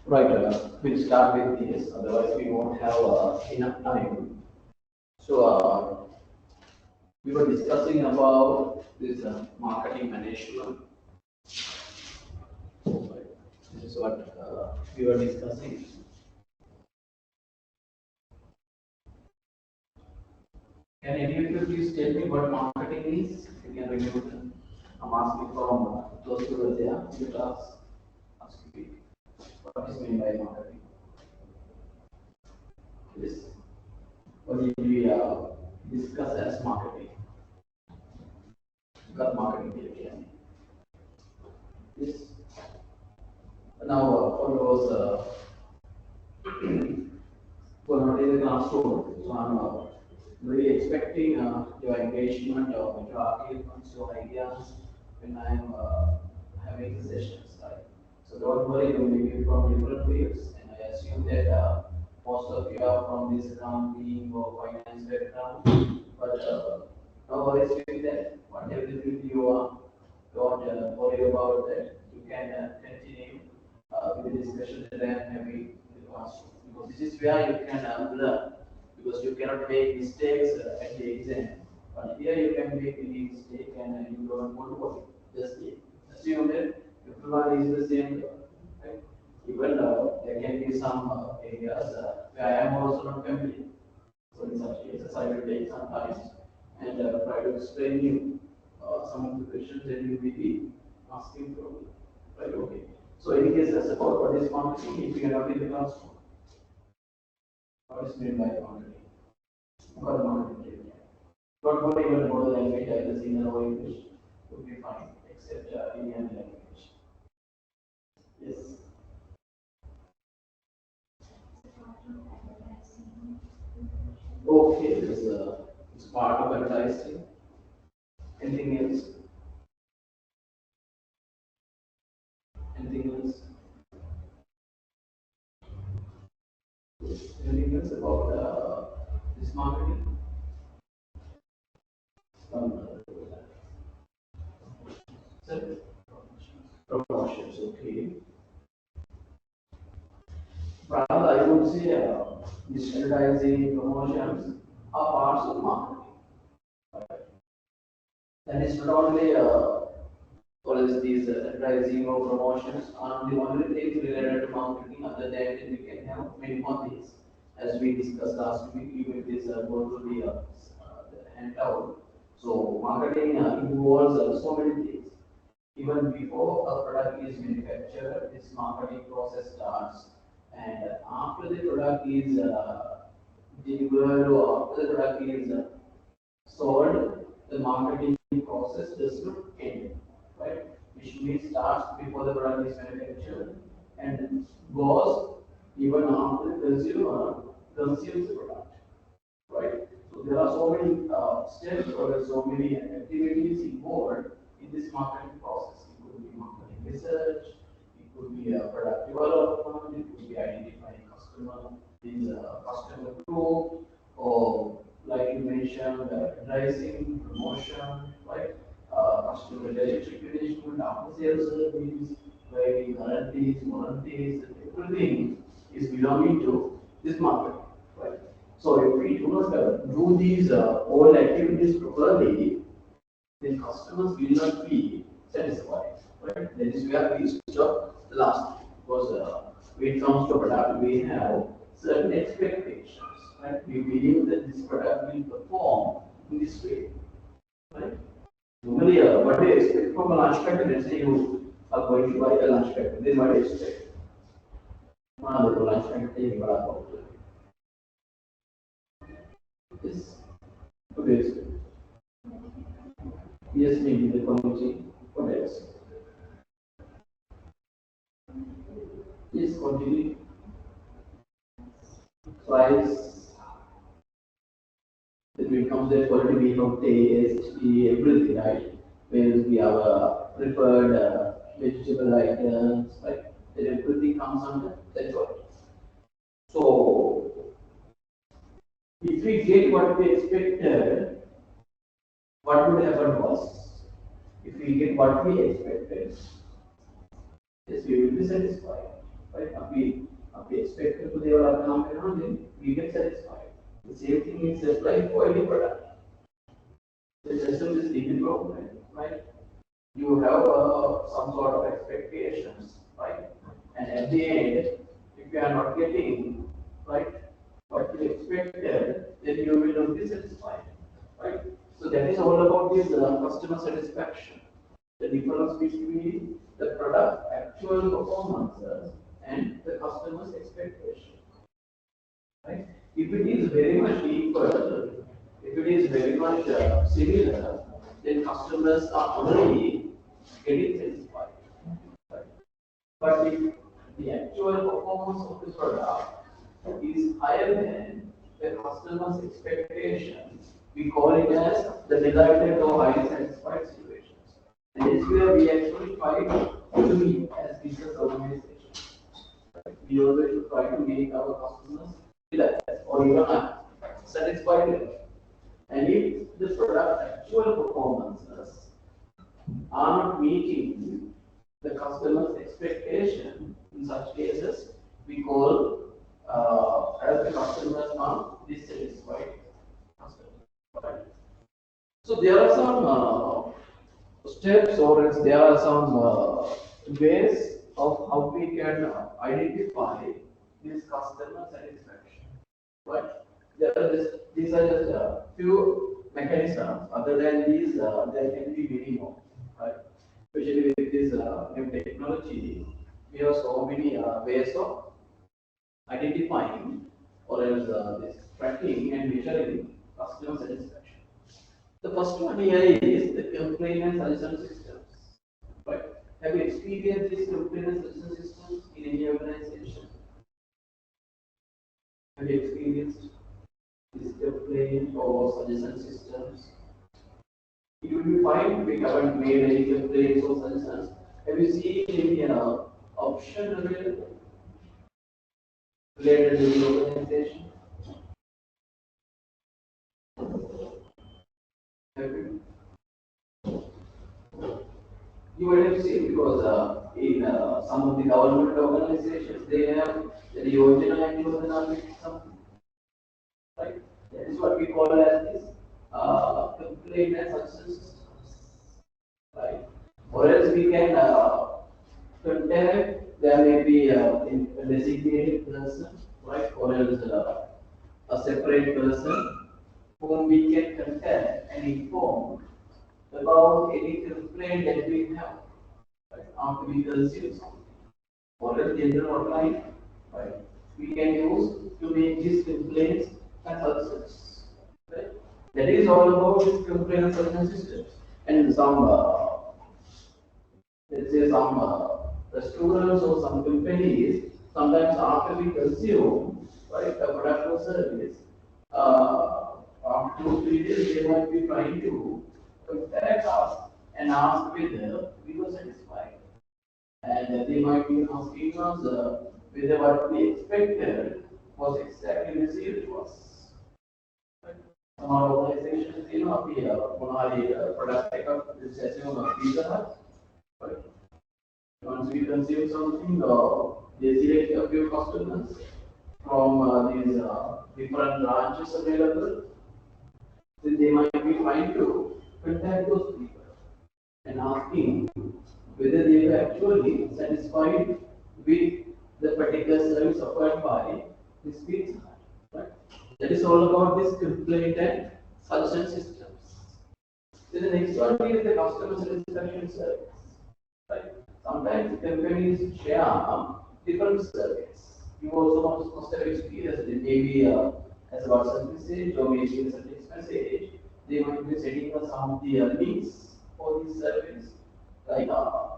Right, we'll start with this, otherwise we won't have enough time. So, we were discussing about this marketing management. This is what we were discussing. Can any of you please tell me what marketing is? If you can remember, I'm asking from those who were there in the class. Ask me, what is meant by marketing? Yes. What did we discuss as marketing? Got marketing here. Yes. Now, for those who are not in the classroom, so I'm really expecting your engagement of your arguments, your ideas when I'm having the sessions, right? So don't worry, you may be from different fields, and I assume that most of you are from this accounting or finance background, but no worries with that. Whatever the field you are, don't worry about that. You can continue with the discussion that I am having in the classroom. Because this is where you can learn. Because you cannot make mistakes at the exam. But here you can make any mistake and you don't want to worry. Just assume that everyone is the same. Right? Even there can be some areas where I am also not familiar. So in such cases, I will take some time and try to explain you some of the questions that you will be asking from me. Right? Okay. So in case as about what is marketing, if you are not in the classroom, what is meant by marketing? What marketing? Not what even model language, either Sinhala or English would be fine, except Indian language. Yes. Okay, it's part of advertising. Anything else? Anything else? Anything else about this marketing? Sir? Promotions, okay. Rather, I would say this advertising promotions are parts of marketing. That is not only what is these advertising or promotions are the only things related to marketing. Other than that, we can have many more things. As we discussed last week, we will this go through the handout. So marketing involves so many things. Even before a product is manufactured, this marketing process starts, and after the product is delivered or after the product is sold, the marketing process does not end, right? Which means starts before the product is manufactured and goes even after the consumer consumes the product, right? So there are so many steps or so many activities involved in this marketing process. It could be marketing research, it could be a product development, it could be identifying customer, this customer group, or like you mentioned, advertising, promotion, right? Customer relationship management, after sales service, right? Guarantees, warranties, everything is belonging to this market, right? So if we do not do these all activities properly, then customers will not be satisfied, right? That is where we stop the last week. Because when it comes to product, we have certain expectations, right? We believe that this product will perform in this way, right? Normally, what do you expect from a lunch packet? Let's say you are going to buy a lunch packet, then what do you expect? Lunch packet, yes, what do you expect? Yes, maybe the quality. What else? Yes, quantity, price. Then when it comes to quality, we have taste, everything, right? Where we have preferred vegetable items, right? Then everything comes under that quality. So, if we get what we expected, what would happen was, if we get what we expected, yes, we will be satisfied. right? We expect to develop an then we get satisfied. The same thing is applied for any product. The system is development, right? You have some sort of expectations, right? And at the end, if you are not getting, right, what you expected, then you will not be satisfied, right? So that is all about this customer satisfaction. The difference between the product actual performances and the customer's expectation, right? If it is very much equal, if it is very much similar, then customers are already getting satisfied. Right? But if the actual performance of the product is higher than the customer's expectation, we call it as the delighted or highly satisfied situations. And this is where we actually try to be as business organizations. We always try to make our customers delighted or even satisfied with it. And if the product actual performances are not meeting the customer's expectation, in such cases, we call as the customers are dissatisfied customers. So there are some steps, or else there are some ways of how we can identify this customer satisfaction. But these are just a few mechanisms. Other than these, there can be many more. Right? Especially with this new technology, we have so many ways of identifying or else this tracking and measuring customer satisfaction. The first one here is the complaint and solution systems. Right? Have you experienced these complaint and solution systems in any organization? Have you experienced this complaint or suggestion systems? It will be fine. We haven't made any complaints or suggestions. Have you seen any option available related to the organization? Have you? You might have seen because in some of the government organizations they have the Yojana and Yojana something. Right? That is what we call as this complaint and suggestion systems. Right? Or else we can contact, there may be a designated person, right? Or else a separate person whom we can contact and inform about any complaint that we have, right? After we consume something. Or else general hotline, right? We can use to make these complaints and suggestions. Right? That is all about this complaint and suggestion systems. And some let's say some restaurants or some companies, sometimes after we consume, right, a product or service, after 2 3 days they might be trying to contact us and ask whether we were satisfied. And they might be asking us whether what we expected was exactly received to us. Right? Some organizations, we product pickup is assume Pizza Hut. Right? Once we consume something, they select a few customers from these different branches available. Then they might be trying to contact those people and asking whether they were actually satisfied with the particular service offered by this Pizza Hut. Right? That is all about this complaint and suggestion systems. Then the next one is the customer satisfaction service. Right? Sometimes companies share different surveys. You also must have experienced it, maybe as a WhatsApp message or maybe as a text message. They might be setting up some of the links for these surveys. Like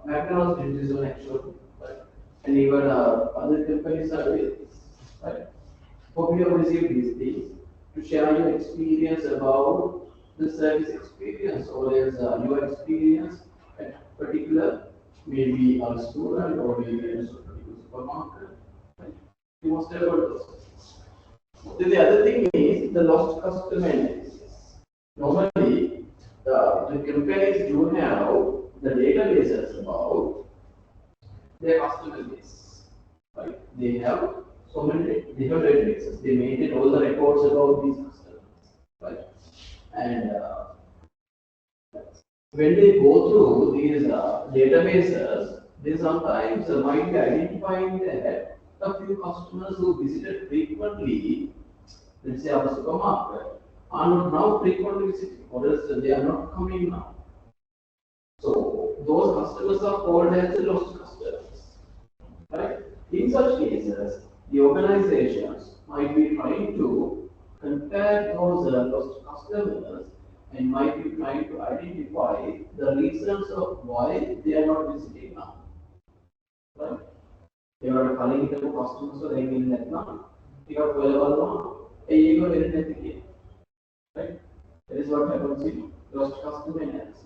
McDonald's did this one actually, right? And even other company surveys, right? Hope you have received these things to share your experience about the service experience or as your experience at particular, maybe a restaurant or maybe a supermarket. Right? You must have heard those. Then the other thing is the lost customer analysis. Normally, the companies do have the databases about their customer base. Right? They have so many different databases. They maintain all the records about these customers, right? And when they go through these databases, they sometimes might be identifying that a few customers who visited frequently, let's say our supermarket, are not now frequently visiting, or else they are not coming now. So those customers are called as lost customers, right? In such cases, the organizations might be trying to compare those lost customers and might be trying to identify the reasons of why they are not visiting now, right? They are calling it a customers or they mean that now. You are well, a year again, right? That is what happens in lost customer analysis.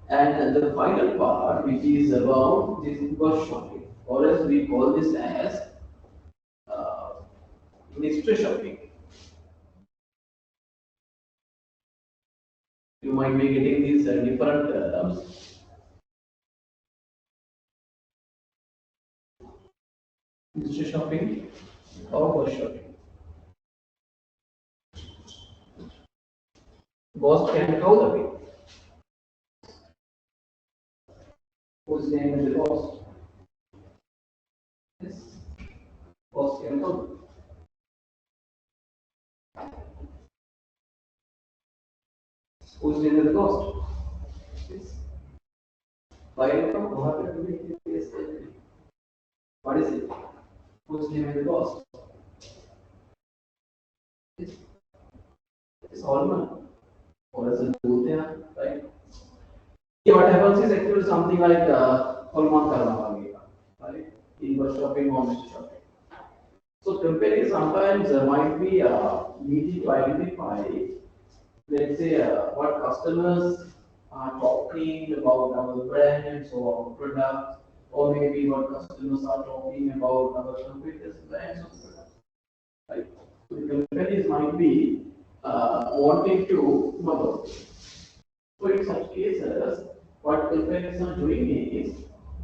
And the final part, which is about this impulse shopping, or as we call this as uh, mystery shopping. You might be getting these different terms. Mystery shopping or ghost shopping. Ghost can go the way. Whose name is the ghost? Yes. Ghost can go. Whose name is the ghost? Yes. Why come? What is it? Whose name is the ghost? It's Holman. Or as a Bhutia, right? Yeah, what happens is actually something like Holman Karma, right? In bus shopping or mystery shopping. So companies sometimes might be needing to identify, let's say, what customers are talking about our brands or our products, or maybe what customers are talking about our competitors' brands or products. Right? So the companies might be wanting to know. So in such cases, what companies are doing is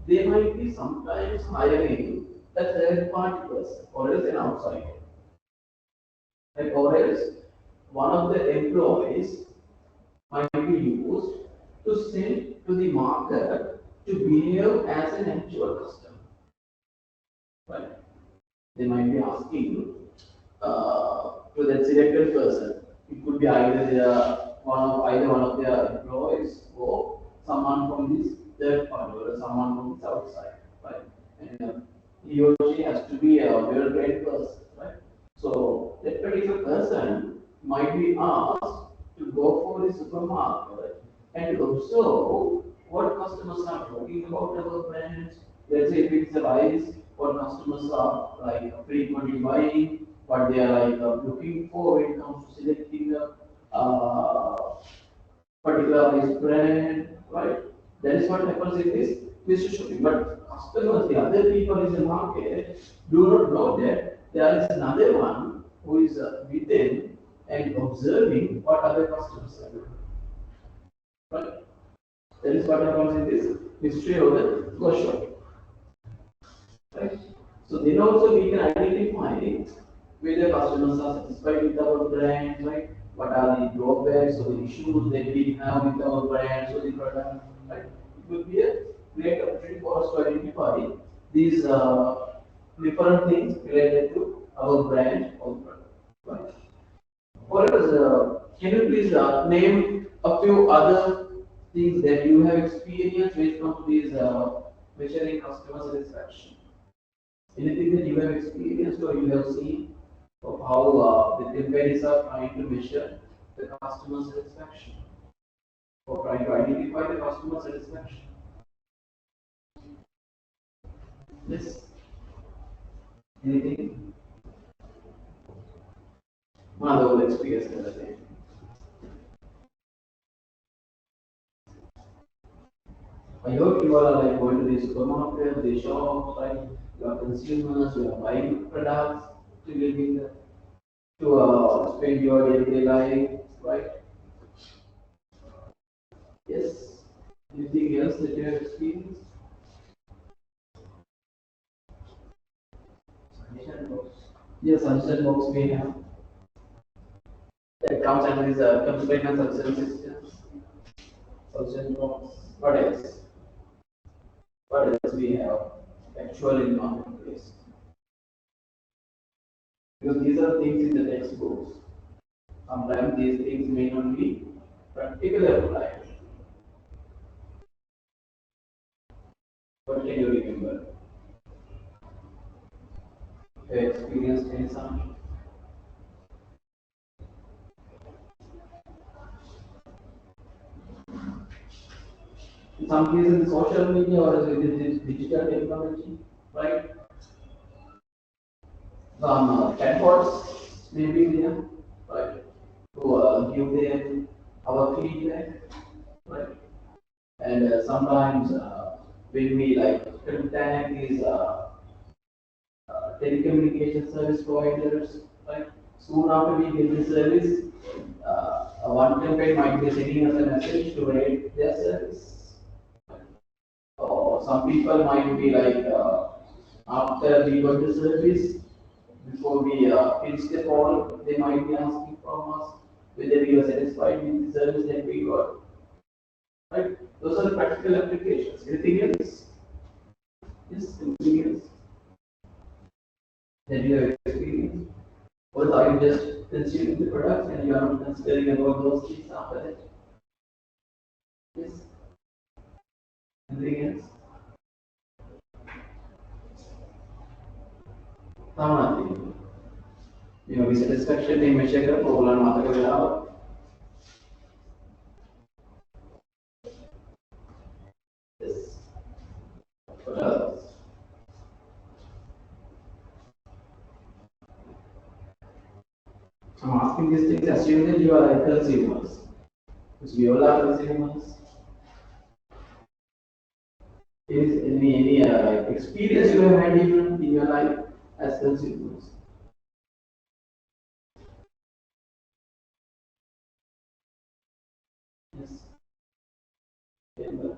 they might be sometimes hiring a third party person or else an outsider. Like, or else one of the employees might be used to send to the market to behave as an actual customer. Right? They might be asking to that selected person. It could be either one of their employees or someone from this third party or someone from this outside, right? And he or she has to be a well-trained person, right? So that particular person might be asked to go for the supermarket and observe what customers are talking about our brands. Let's say if it's a rice, what customers are like frequently buying, what they are like looking for when it comes to selecting a particular rice brand, right? That is what happens in this mystery shopping. But customers, the other people in the market, do not know that there is another one who is with them and observing what other customers are doing. Right? That is what happens in this mystery of the ghost shopping. Right? So then also we can identify whether customers are satisfied with our brand, right? What are the drawbacks or the issues that we have with our brands or the product, right? It will be a great opportunity for us to identify these different things related to our brand or product, right? Or else, can you please name a few other things that you have experienced when it comes to these measuring customer satisfaction? Anything that you have experienced or you have seen of how the companies are trying to measure the customer satisfaction or trying to identify the customer satisfaction? Yes. Anything? One other experience that I think. I hope you are like going to the supermarket, the shops, right? You are consumers, you are buying products to live in the, to spend your day-to-day life, right? Yes. Anything else that you have experienced? Yes, suggestion box we have. It comes under this complaint and suggestion systems. Suggestion box. What else? What else we have? Actual in marketplace. Because these are things in the textbooks. Sometimes these things may not be practically applied. What can you remember? Have you experienced any some? In some cases, social media or digital technology, right? Some chatbots may be there, right? To give them our feedback, right? And sometimes when we like contact these telecommunication service providers, right? Soon after we get the service, one campaign might be sending us a message to rate their service. Or some people might be like, after we got the service, before we finish the call, they might be asking from us whether we are satisfied with the service that we got. Right? Those are the practical applications. Anything else? Yes, anything else that you have experienced? Or are you just consuming the products and you are not considering about those things after that? Yes. Anything else? Tamati. You know, satisfaction in measure problem matter. Yes. What else? I'm asking these things assume that you are like consumers. Because we all are consumers. Is any like experience you have had even in your life as consumers? Yes. Yeah.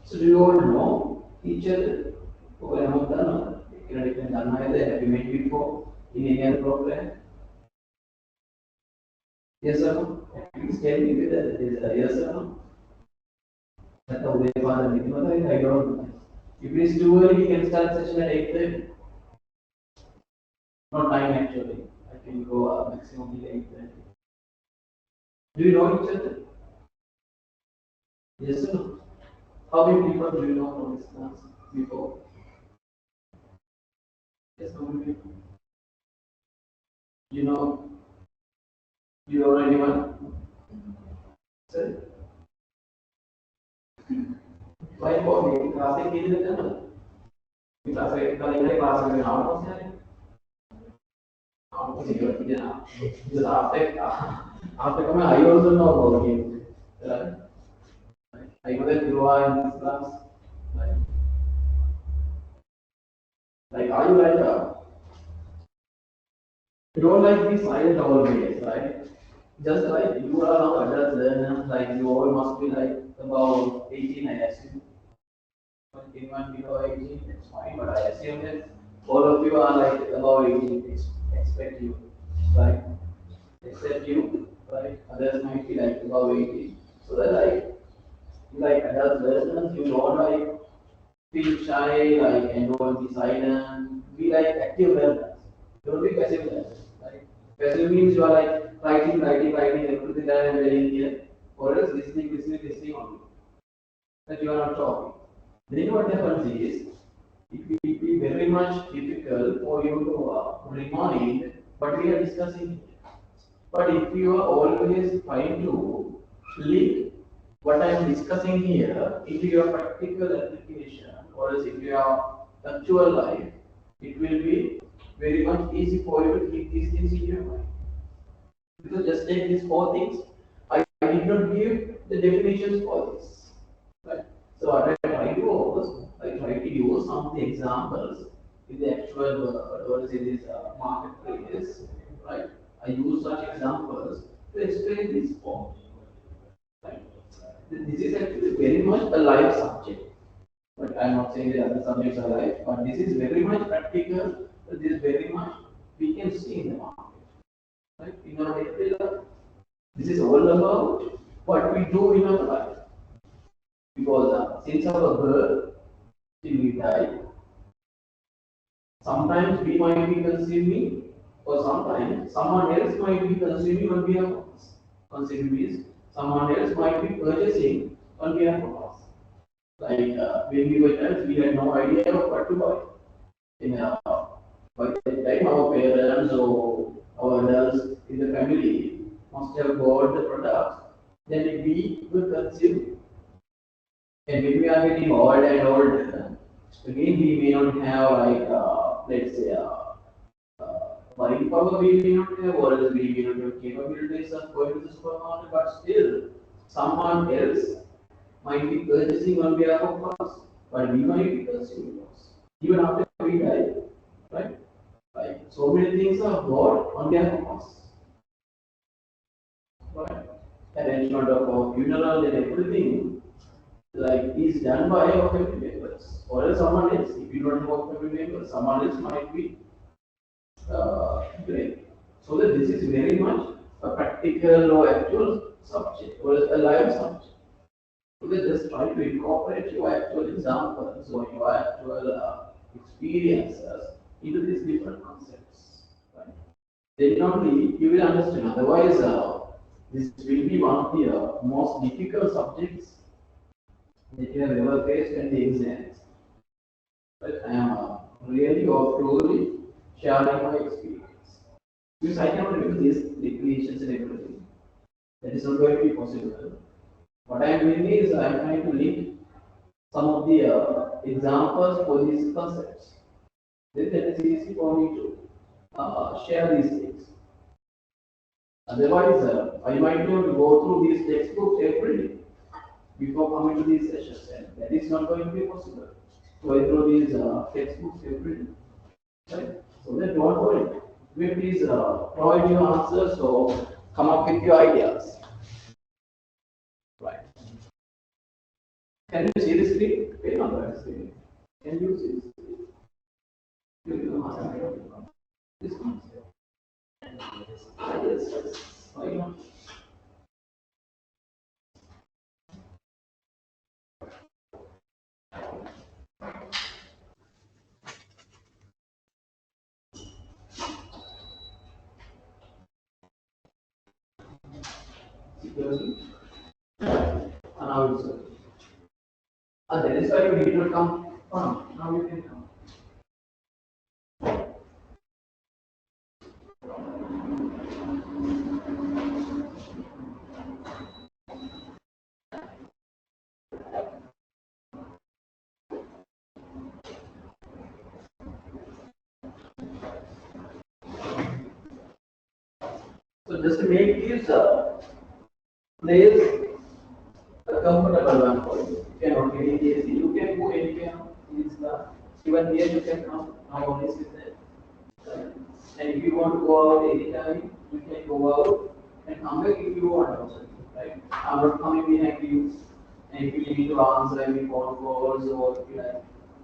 So do you all know each other? Or have done have you met before in any other program? Yes or no? Please tell me whether it is a yes or no. That's how they father I don't know. If it is too early, we can start session at 8:30. Not 9 actually. I can go maximum till 8:30. Do you know each other? Yes or no? How many people do you know from this class before? Yes, how many people? You know, you know anyone? Sir, why for me? Class के लिए देते हैं ना? Class के कल इन्हें class में नाम कौन से हैं? आपको सिक्योर कीजिए ना. Because after coming, I also know about you. Right? I know that you are in this class. Like, are you like you don't like be silent always, right? Just like you are now adult learners, like you all must be like about 18, I assume. 21 below 18, it's fine, but I assume that all of you are like above 18, expect you, right? Except you, right? Others might be like above 18. So that like adult learners, you don't like feel shy, like and don't be silent, be like active learners. Don't be passive learners, right? Passive means you are like writing everything that I am telling here, or else listening only. That you are not talking. Then what happens is, it will be very much difficult for you to remind what we are discussing. But if you are always trying to link what I am discussing here into your practical application, or else into your actual life, it will be very much easy for you to keep these things in your mind. Because just take these four things. I did not give the definitions for this. Right? So what I try to was I try to use some of the examples in the actual world, in this marketplace. Right? I use such examples to explain this point. Right? This is actually very much a live subject. But I'm not saying the other subjects are right, but this is very much practical. This is very much we can see in the market, right? In our daily life, this is all about what we do in our life. Because since our birth till we die, sometimes we might be consuming, or sometimes someone else might be consuming on behalf of us. Consuming means someone else might be purchasing on behalf of us. Like when we were children, we had no idea of what to buy. In by the time our parents or our adults in the family must have bought the products, then we will consume. And when we are getting old and older, again we may not have like let's say buying power we may not have, or else we may not have capabilities of going to the supermarket, but still someone else might be purchasing on behalf of us, but we might be consuming us. Even after we die, right? Like so many things are bought on behalf of us. Right? Arrangement of our funeral and everything like is done by our family members or else someone else. If you don't have a family member, someone else might be doing. So that this is very much a practical or actual subject or a live subject. So they just try to incorporate your actual examples or your actual experiences into these different concepts. Right? Then only you will understand. Otherwise, this will be one of the most difficult subjects that you have ever faced in the exams. But I am really or truly sharing my experience. Because I cannot remember these equations and everything. That is not going to be possible. What I am doing is I am trying to link some of the examples for these concepts. Then that is easy for me to share these things. Otherwise, I might have to go through these textbooks every day before coming to these sessions, and that is not going to be possible. Going through these textbooks every day, right? So then don't worry. You please provide your answers or come up with your ideas. Right. Can you see the screen? Pay on the screen. Can you see the screen? This one. Yes, yes. Why not? Security. And now it's and that is why you need to come. Oh, no, now you can come. So just to make this place a comfortable one for you. You can only in the AC. You can go anywhere in this class. Even here you can come. Now only sit there. Right? And if you want to go out anytime, you can go out and come back if you want also. Right? I'm not coming behind you. And if you need to answer any phone calls or if you like.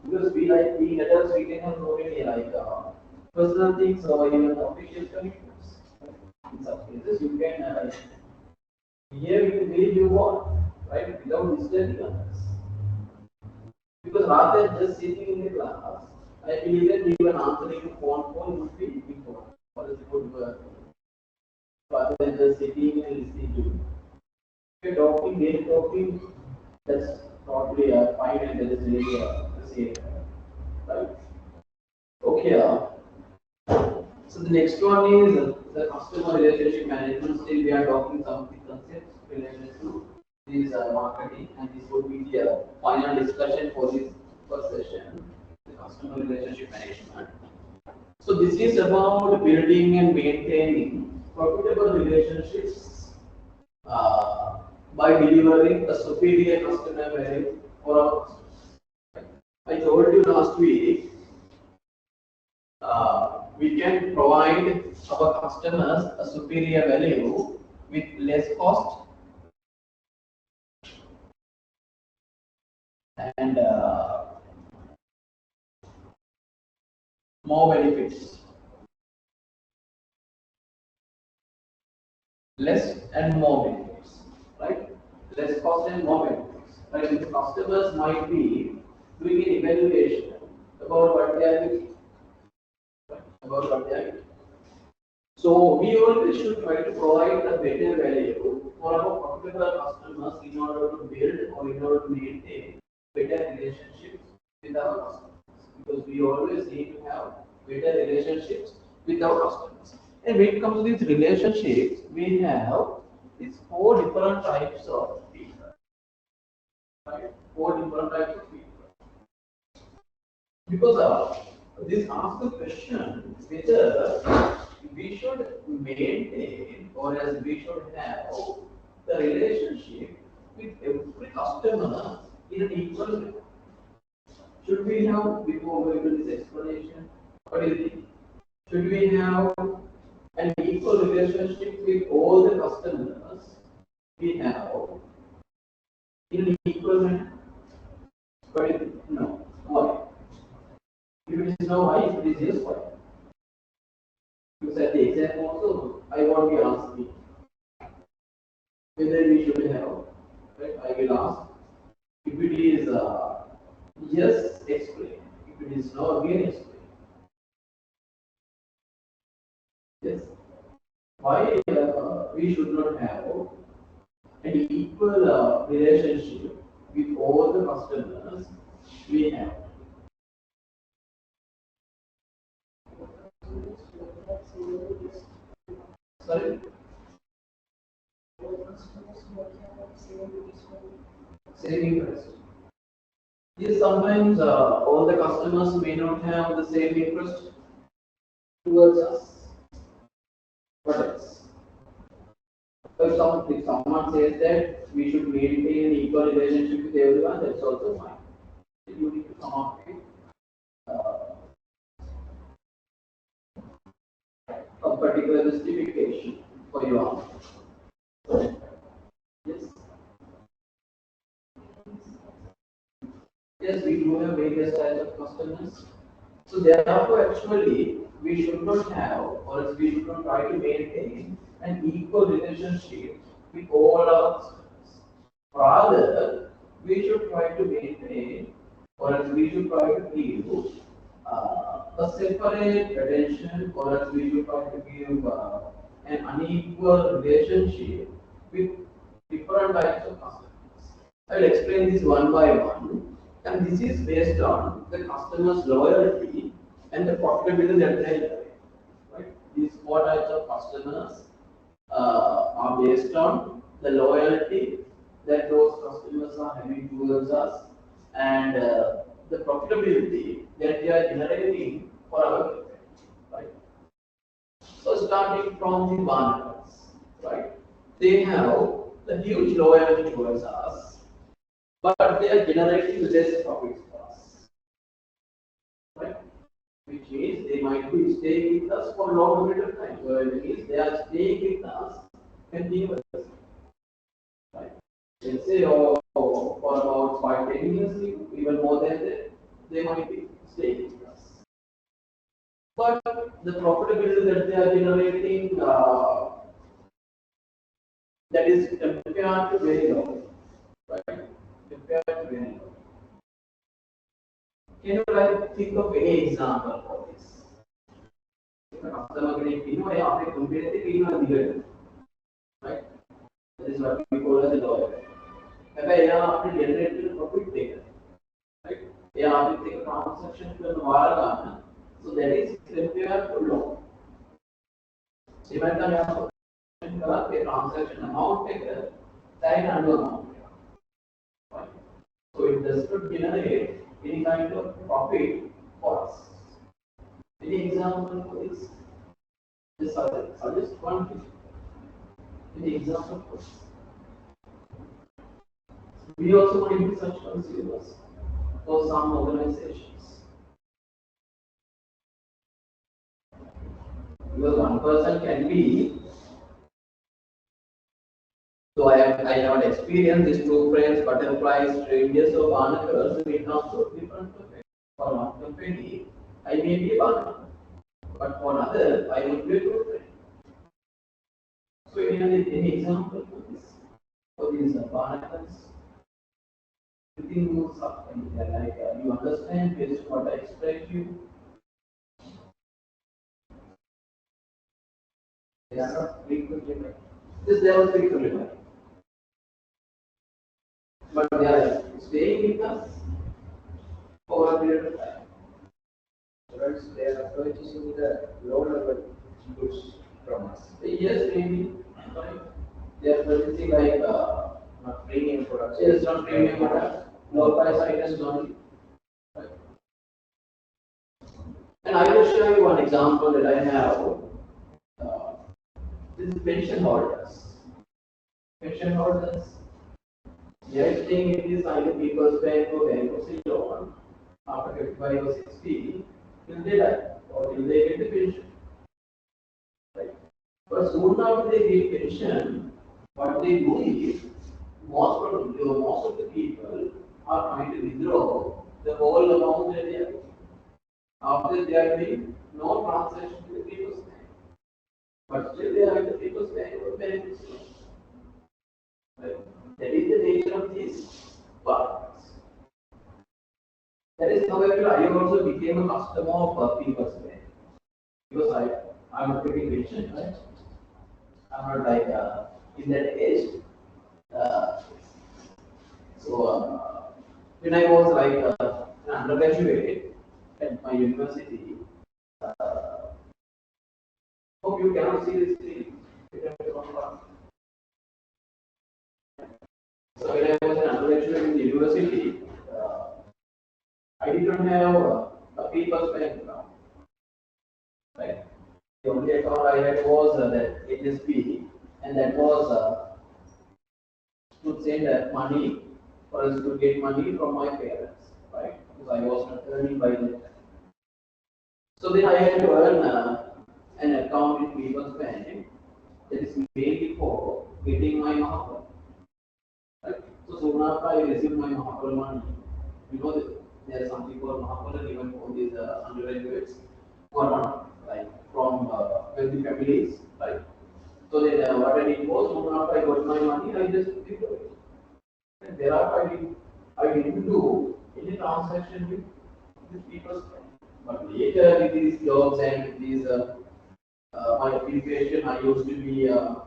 Because we like being adults, we can have so many like personal things or even official commitments. In some cases, you can behave in the way you want, right? Without disturbing others. Because rather than just sitting in the class, I believe that even answering a phone call would be important. What is good work? Rather than just sitting and listening to you. If you're talking, they're talking, that's probably fine and that is really the same. Right? Okay. So the next one is the customer relationship management. Still, we are talking some of the concepts related to this marketing, and this would be the final discussion for this first session, the customer relationship management. So this is about building and maintaining profitable relationships by delivering a superior customer value for our customers. I told you last week we can provide our customers a superior value with less cost and more benefits. Less and more benefits, right? Less cost and more benefits. Right? The customers might be doing an evaluation about what they are getting, right? About what they are getting. So we always should try to provide a better value for our particular customers in order to build or in order to maintain better relationships with our customers. Because we always need to have better relationships with our customers. And when it comes to these relationships, we have these four different types of people. Right? Four different types of people. Because this asks the question whether we should maintain or as we should have the relationship with every customer in an equal way. Should we have, before going to this explanation, what do you think? Should we have an equal relationship with all the customers we have in an equal manner? What do you think? No. Why? If it is no why, if it is yes, why? Because at the exam also, I won't be asking whether we should have, right? I will ask if it is yes, explain. If it is no, again explain. Yes. Why we should not have an equal relationship with all the customers we have? Sorry? Same interest. Yes, sometimes all the customers may not have the same interest towards us. What else? If someone says that we should maintain an equal relationship with everyone, that's also fine. You need to come up with uh, a particular justification for your answer. Yes. Yes, we do have various types of customers. So therefore, actually, we should not have, or else we should not try to maintain an equal relationship with all our customers. Rather, we should try to maintain, or else we should try to give a separate attention, or else we should try to give an unequal relationship with different types of customers. I will explain this one by one, and this is based on the customer's loyalty and the profitability that they generate. Right? These four types of customers are based on the loyalty that those customers are having towards us and the profitability that they are generating for our company. Right? So starting from the banners, right? They have the huge loyalty towards us, but they are generating less profits for us, right? Which means they might be staying with us for a long period of time. So it means they are staying with us continuously, right? Let's say for about 5-10 years, even more than that, they might be staying with us. But the profitability that they are generating, that is compared to very low, right? Compared to very low. Can you like think of any example for this? If a customer getting pino, I after compare the pino and the right? That is what we call as a lawyer. If I after generated profit taker, right? Yeah, after take a transaction to the Varagana, so that is compared to low. Even the transaction amount taker, that and amount. Right? So it does not generate any kind of profit for us. Any example for this? Just suggest one thing. Any example for this? We also want to be such consumers for some organizations. Because one person can be. So I have experienced these two friends, butterflies, strangers, or barnacles in terms of different companies. For one company, I may be a partner, but for others, I will be a good friend. So, any example for this? For these partners, everything moves up and like you understand based on what I explained to you. They are not frequently met. This they are frequently met. But they are staying with us for a period of time. Whereas they are purchasing the low level goods from us. Yes, maybe. Right. They are purchasing like Not premium products. yes, not premium products, low price items only. Right. And I will show you one example that I have. Uh, this is pension holders. Pension holders. They are staying in this either people's bank or bankruptcy loan after 55 or 60 till they die or till they get the pension. Right. But soon after they get pension, what they do is most of the people are trying to withdraw the whole amount that they are getting. After they are doing no transaction to the people's bank. But still they are in the people's bank or bankruptcy. Right. That is the nature of these partners. That is, however, I also became a customer of people's bank because I'm not getting pension, right? I'm not like in that age. Uh, so when I was like an undergraduate at my university, hope you cannot see this screen. So when I was an undergraduate in the university, I didn't have a people's bank account. Right? The only account I had was that HSP, and that was to send money for us to get money from my parents, right? Because I was not earning by that time. So then I had to earn an account in People's Bank that is mainly for getting my Mahapal. Right? So soon after I received my Mahapal money, you know that there is something called Mahapal even for these undergraduates who are not like from wealthy families, right? So then what I did was soon after I got my money, I just withdrew it. And thereafter I didn't do any transaction with People's Bank. But later with these jobs and with these my occupation, I used to be a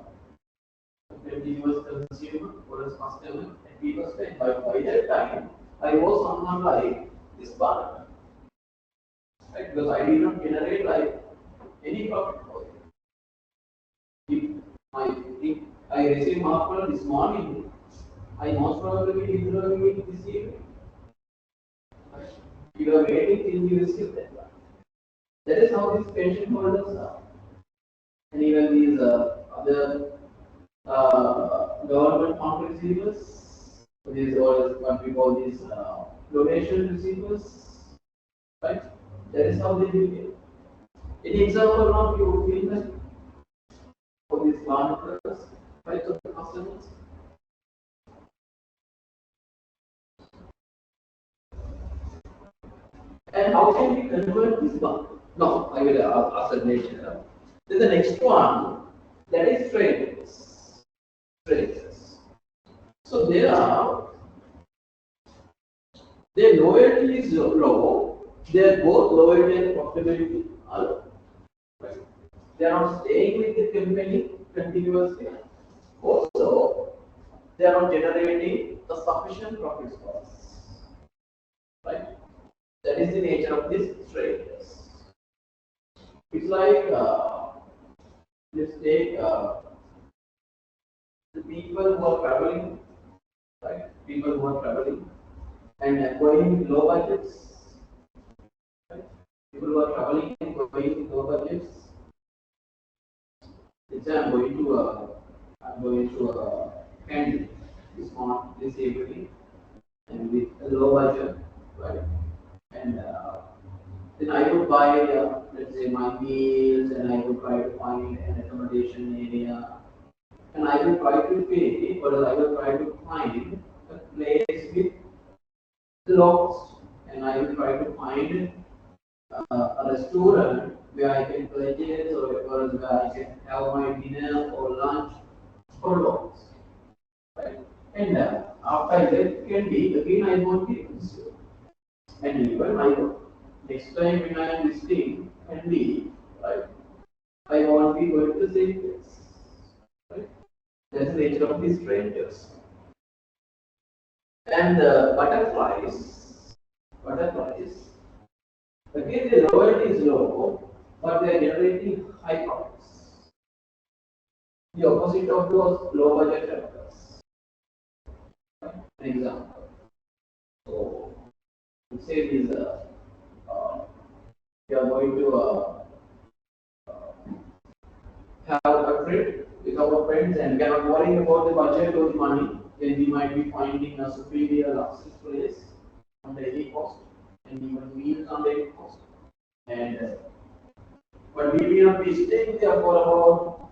continuous consumer or as customer at People's Bank. But by that time, I was someone like this partner, right? Because I did not generate like any profit for it. If I receive Mahapal this morning, I most probably will withdrawing it this evening. You are waiting till you receive that one. That is how these pension holders are. And even these other government fund receivers, these or what we call these donation receivers, right? That is how they behave. Any example now you would feel like for these partners, right, of the customers? And how can we convert this one? No, I will ask that later. Then the next one, that is traders. Traders. So their loyalty is low. Their both loyalty and profitability are low. Right? They are not staying with the company continuously. Also, they are not generating the sufficient profits for us. Right? That is the nature of these traders. It's like let's take the people who are traveling, right? People who are traveling and going low budgets, right? People who are traveling and going low budgets. Let's say I'm going to Candy this evening, and with a low budget, right? And then I would buy, let's say, my meals, and I would try to find an accommodation area, and I will try to pay, or I will try to find a place with low cost, and I will try to find a restaurant where I can purchase or where I can have my dinner or lunch for loans. Right? And after I get candy, again I won't be consumed. And even I will. Next time when I am visiting candy, right, I won't be going to the same place. Right? That's the nature of these strangers. And butterflies, again the loyalty is low, but they are generating high profits. The opposite of those low budget factors. An example. So, say this, we are going to have a trip with our friends and we are not worrying about the budget or the money, then we might be finding a superior luxurious place on daily cost and even meals on daily cost. And but we will not be staying there for about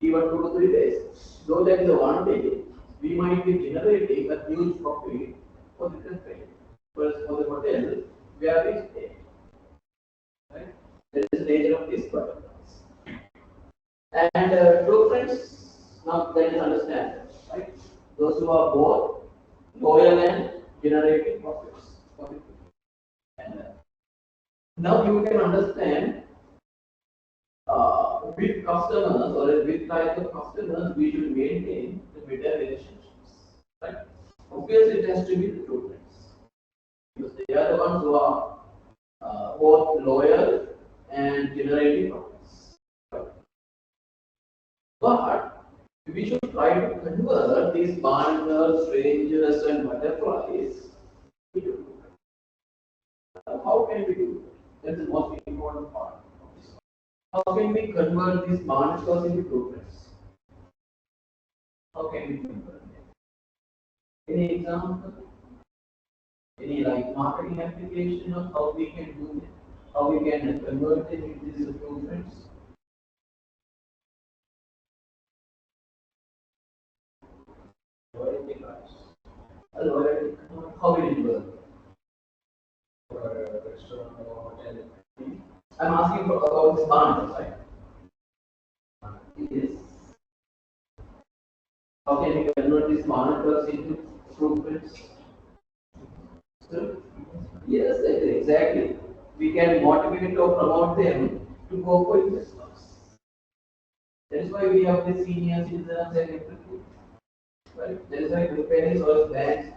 even 2 to 3 days. Though that is a one day, we might be generating a huge profit for the country. Whereas for the hotel, where we stay. Right? That is the nature of this butterflies. And true friends, now that is understand, right? Those who are both loyal and generating profits. And now you can understand with customers or with type of customers we should maintain the better relationships. Right? Obviously, it has to be the true friends because they are the ones who are both loyal and generating profits. Right? But we should try to convert these barnacles, strangers, and butterflies into true friends. How can we do that? That's the most important part of this. How can we convert these barnacles into true friends? How can we convert them? Any example? Any like marketing application of how we can do it? How we can convert them into these true friends? Loyalty cards A loyalty. How will it work? for a restaurant or hotel. I'm asking for about this barnacles, right? Yes. How can we convert these barnacles into true friends? So, yes, exactly. We can motivate or promote them to go for investments. That is why we have the senior citizens and everything. Right? That is why the parents or banks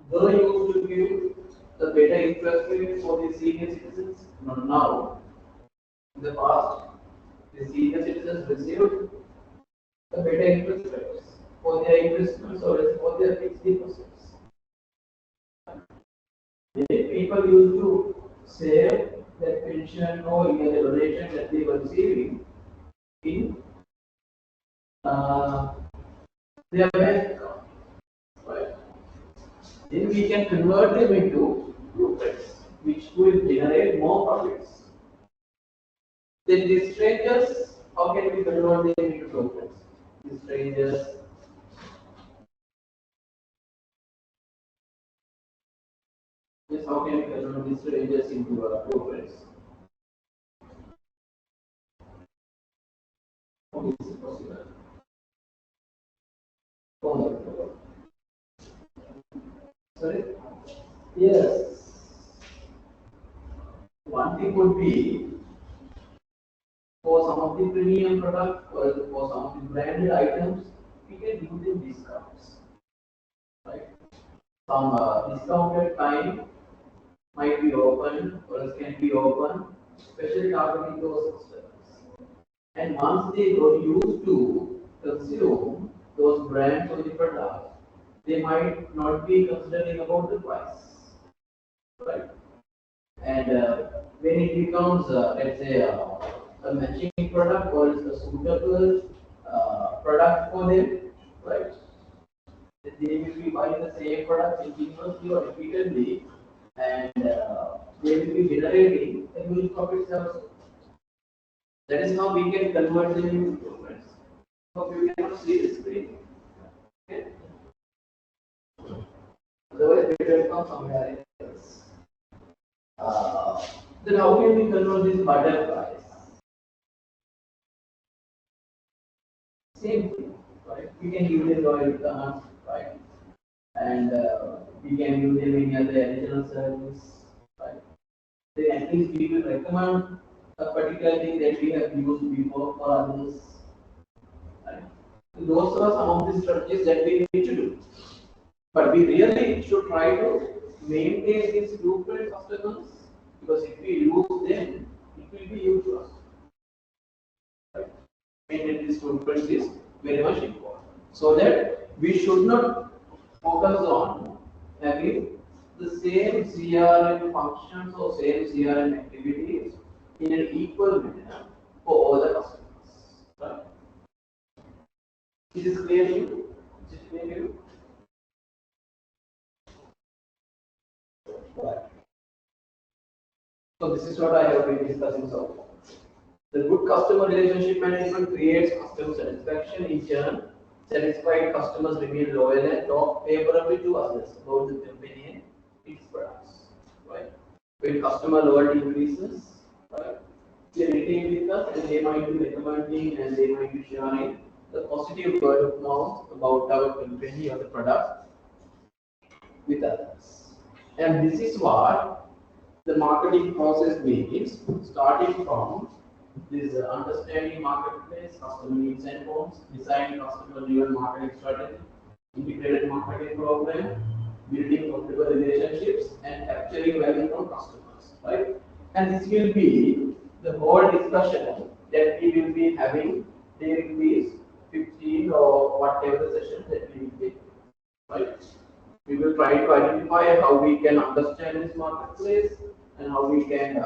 they used to give the better interest rate for the senior citizens. Not now. In the past, the senior citizens received the better interest rates for their investments or for their fixed deposits. People used to save their pension or any other donation that they were receiving in uh, their bank account. Right? Then we can convert them into profits, which will generate more profits. Then these strangers, how can we convert them into profits? These strangers, yes, how can we convert these strangers into profits? How is it possible? Oh, sorry? Yes. One thing would be for some of the premium products or for some of the branded items, we can give them discounts. Right? Some discounted time might be open or else can be open, especially targeting those customers. And once they got used to consume those brands or the products, they might not be considering about the price. Right? And when it becomes, let's say, a matching product or a suitable product for them, right? Then they will be buying the same product continuously or repeatedly, and they will be generating a huge profits also. That is how we can convert them into profits. So you cannot see the screen. Okay? Otherwise, we will come somewhere else. Uh, Then how can we convert this butterflies? Same thing, right? We can give them loyal returns, right? And we can give them any other additional service, right? Then at least we will recommend a particular thing that we have used before for others, right? Those are some of the strategies that we need to do. But we really should try to maintain these blueprint customers because if we lose them, it will be huge loss. Right? Maintain these blueprints is very much important. So that we should not focus on having the same CRM functions or same CRM activities in an equal manner for all the customers. Right? Is this clear to you? Is it clear to you? Right. So this is what I have been discussing so far. The good customer relationship management creates customer satisfaction. In turn, satisfied customers remain loyal and talk favorably to others about the company and its products. Right? When customer loyalty increases, right, they retain with us and they might be recommending and they might be sharing the positive word of mouth about our company or the product with others. And this is what the marketing process means, starting from this understanding marketplace, customer needs and wants, designing customer-driven marketing strategy, integrated marketing program, building profitable relationships, and capturing value from customers. Right? And this will be the whole discussion that we will be having during these 15 or whatever sessions that we will be. Right? We will try to identify how we can understand this marketplace and how we can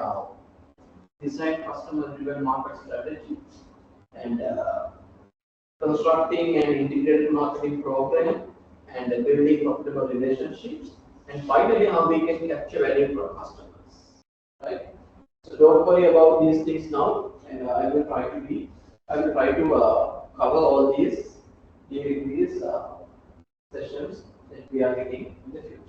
design customer-driven market strategy and constructing an integrated marketing program and building profitable relationships, and finally how we can capture value from customers. Right? So don't worry about these things now, and I will try to cover all these during these sessions that we are getting in the future.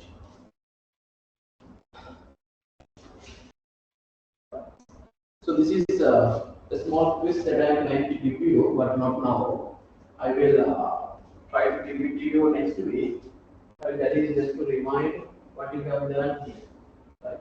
So this is a small quiz that I am planning to give you, but not now. I will try to give it to you next week. That is just to remind what you have learned here. Right?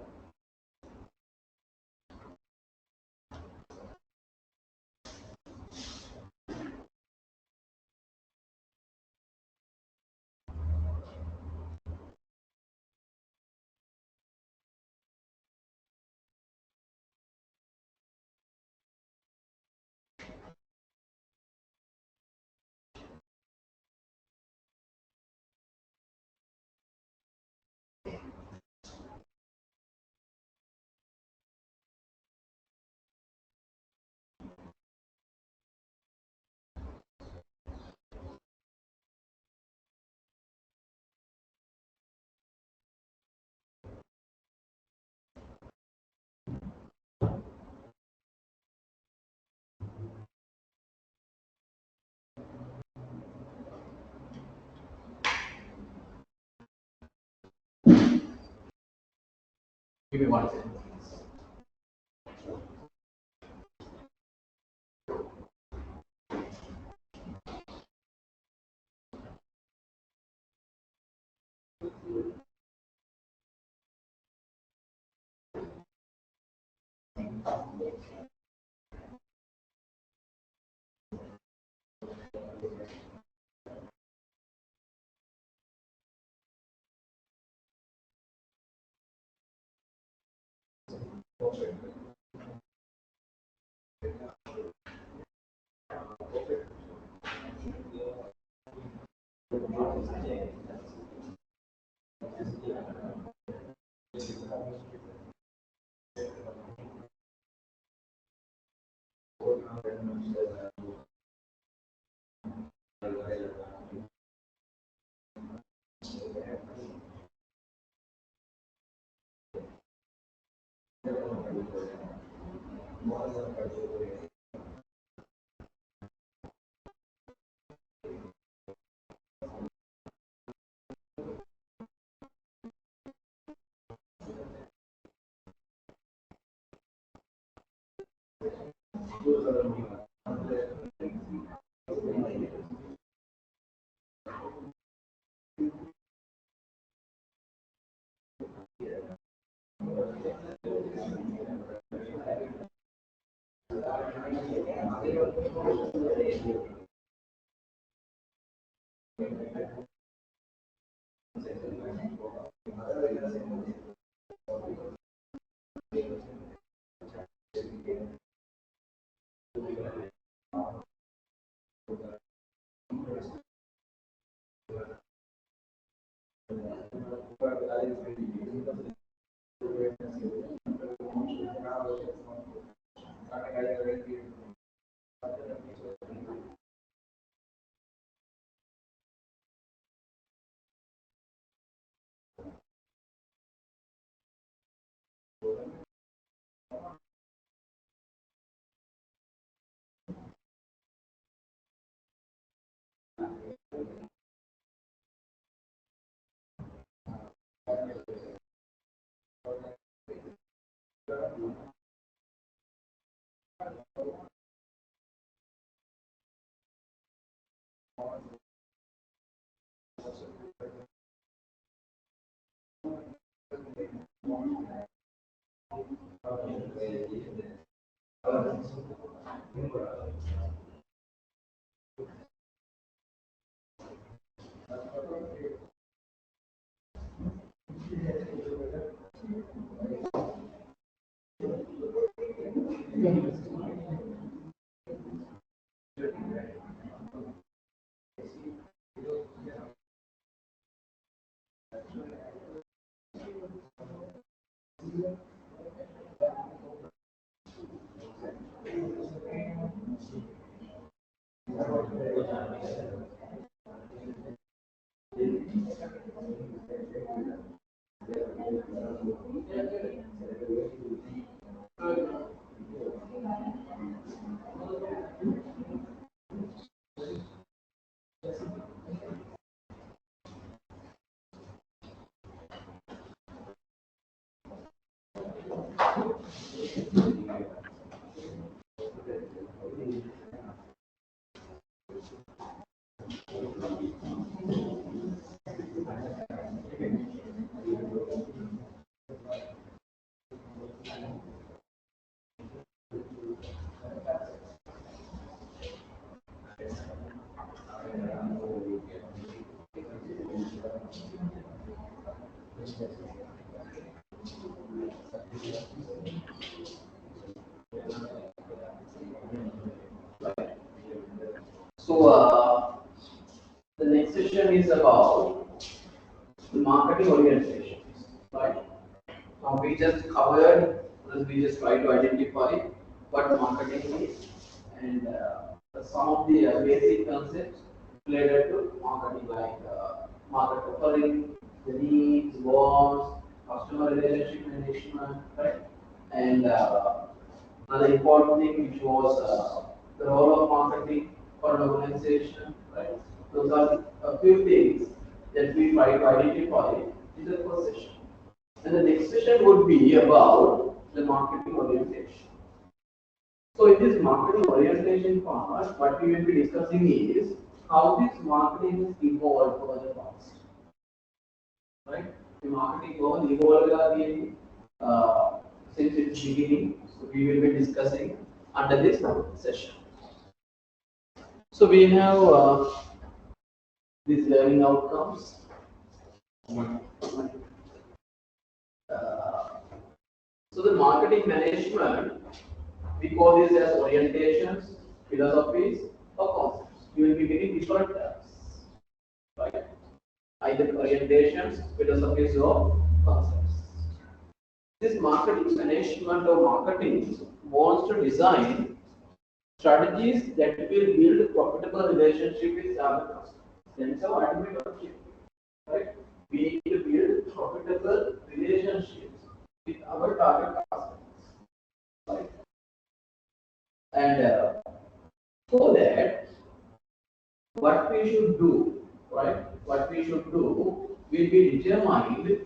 Give me 1 second. So the next session is about the marketing organization, right? We just covered, we just try to identify what marketing is and some of the basic concepts related to marketing, like market offering, the needs, wants, customer relationship management, right? And another important thing which was the role of marketing for an organization, right? Those are a few things that we try to identify in the first session. And the next session would be about the marketing orientation. So in this marketing orientation part, what we will be discussing is how this marketing has evolved over the past. Right? The marketing evolved since its beginning. So we will be discussing under this session. So we have these learning outcomes. So the marketing management, we call this as orientations, philosophies, or concepts. You will be getting different terms, right? Either orientations, philosophies, or concepts. This marketing management or marketing wants to design strategies that will build profitable relationship with our customers. That's our ultimate objective, right? We need to build profitable relationships with our target customers, right? And for that, what we should do, right? What we should do will be determined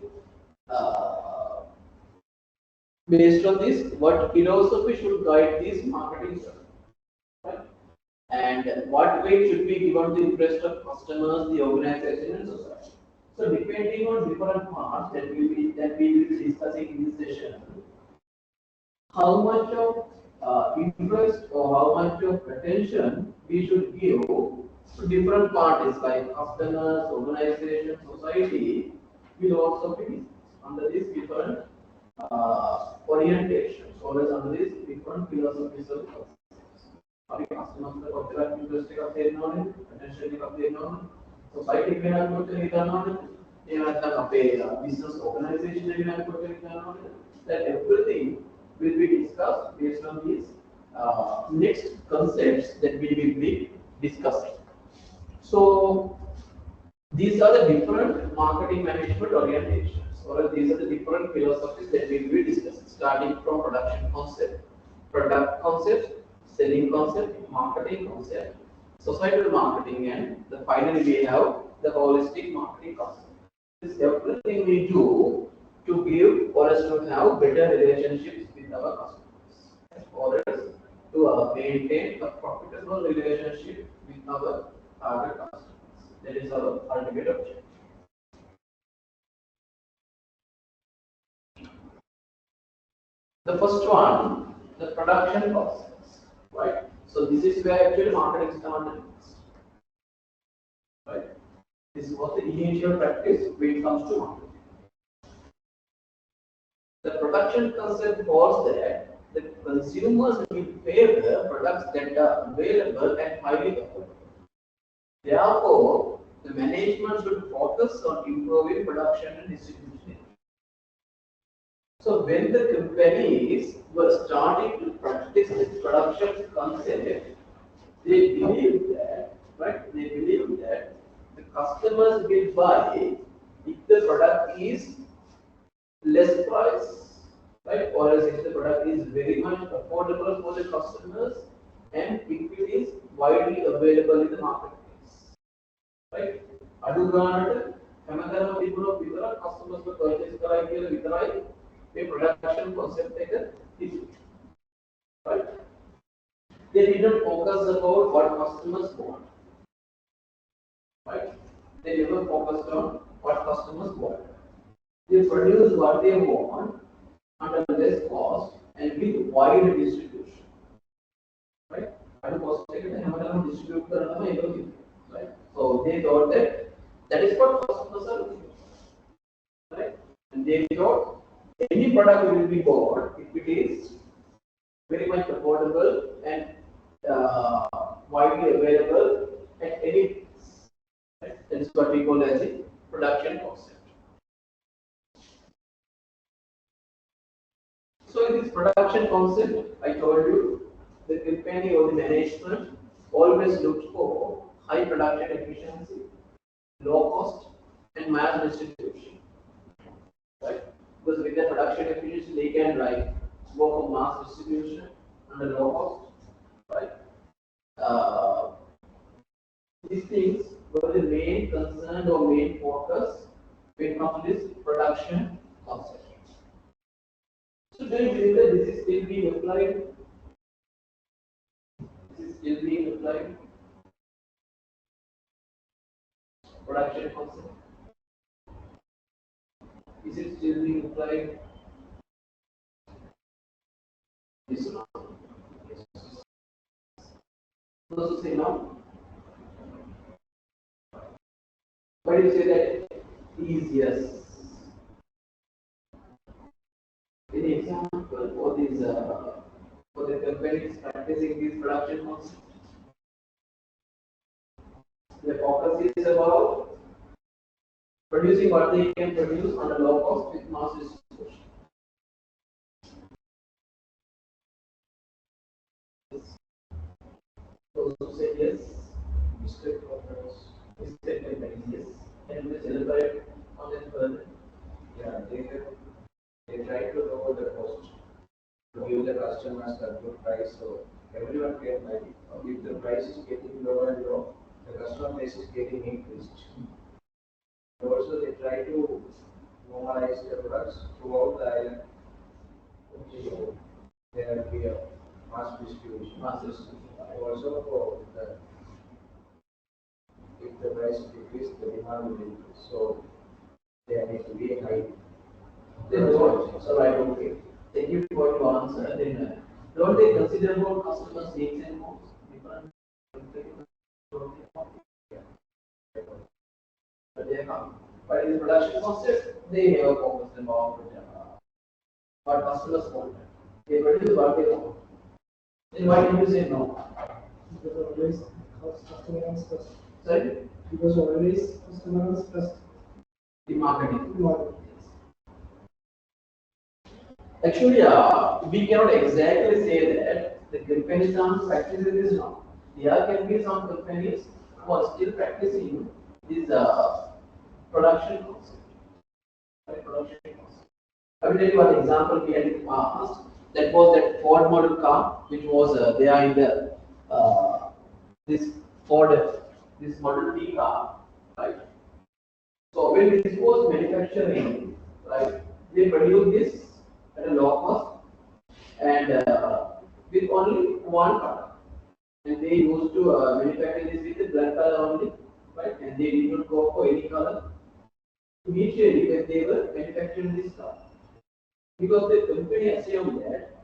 based on this. What philosophy should guide this marketing strategy? and what weight should be given to the interest of customers, the organization, and society. So depending on different parts that we will be discussing in this session, how much of interest or how much of attention we should give to different parties like customers, organization, society will also be under these different orientations or as under these different philosophies of concepts. Our customers the cultural interest of their knowledge, attention of their knowledge, society may have got their knowledge, they might have a business organization they may have got their knowledge. That everything will be discussed based on these next concepts that we will be discussing. So these are the different marketing management orientations, or these are the different philosophies that we will be discussing, starting from production concept, product concept, selling concept, marketing concept, societal marketing, and finally we have the holistic marketing concept. This is everything we do to give or as to have better relationships with our customers, or as to maintain a profitable relationship with our target customers. That is our ultimate objective. The first one, the production process, right? So this is where actually marketing started, right? This was the initial practice when it comes to marketing. The production concept was that the consumers will favor products that are available and highly affordable. Therefore, the management should focus on improving production and distribution. So when the companies were starting to practice this production concept, they believed that, right? They believed that the customers will buy if the product is less price, right? Or as if the product is very much affordable for the customers and if it is widely available in the marketplace, right? අඩු ගානට හැමදාම තිබුණොත් විතර customers ව purchase කරයි කියලා විතරයි මේ production concept එක තිබුණේ, right? They didn't focus about what customers want, right? They never focused on what customers want. They produce what they want under less cost and with wide distribution, right? At cost distribute everything, right? So they thought that that is what customers are looking for, right? And they thought any product will be bought if it is very much affordable and widely available at any price. Right? That is what we call as a production concept. So in this production concept, I told you, the company or the management always looks for high production efficiency, low cost, and mass distribution. Right? Because with the production efficiency, they can like go for mass distribution and low cost. Right? These things were the main concern or main focus when it comes to this production concept. So do you believe that this is still being applied? This is still being applied? Production concept. Is it still being applied? Yes or no? Yes. Those who say no? Why do you say that is yes? Any example for these for the companies practicing this production concept? The focus is about producing what they can produce on a low cost with mass distribution. Those who say yes, Mr. Companies, yes, and we celebrate on it further. Yeah, they try to lower the cost to give the customers a good price so everyone can buy it. If the price is getting lower and low, the customer base is getting increased. Also, they try to normalize the products throughout the island. So there will be a mass distribution. Mass distribution. Also, if the price decrease, the demand will increase. So there needs to be a high. Then right, okay. Thank you for your answer. Then don't they consider about customers' needs and wants? Different. But they come. But in the production concept, they never focus about what customers want. They produce what they want. Then why did you say no? Because always customer comes first. Sorry? Because always customer comes first. The marketing. Market. Actually, we cannot exactly say that the companies are practicing this now. There can be some companies who are still practicing this production concept. Right, production concept. I will tell you one example we had in the past. That was that Ford model car, which was there in the this Ford, this Model T car, right? So when this was manufacturing, right, they produced this at a low cost and with only one color. And they used to manufacture this with the black color only, right? And they did not go for any color initially when they were manufacturing this car. Because the company assumed that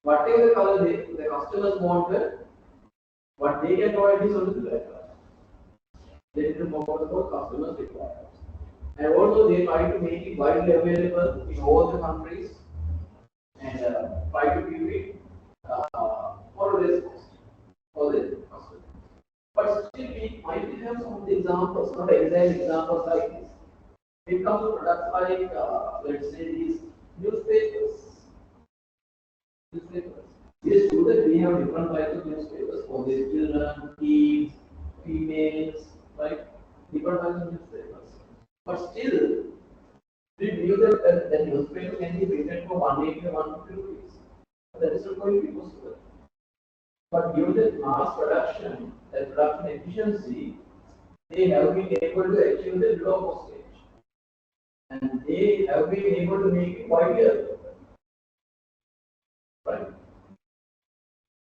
whatever the color the customers wanted, what they can provide is only the black color. They didn't focus about customers' requirements. And also they try to make it widely available in all the countries and try to give it for less cost for the customer. But still we might have some examples, not exact examples like this. When it comes to products like let's say these newspapers. Newspapers. Yes, true that we have different types of newspapers for the children, kids, females, right? Different types of newspapers. But still, we believe that the newspaper can be printed for 180 or 150 rupees. That is not going to be possible. But due to mass production and production efficiency, they have been able to achieve the low postage. And they have been able to make it widely available. Right?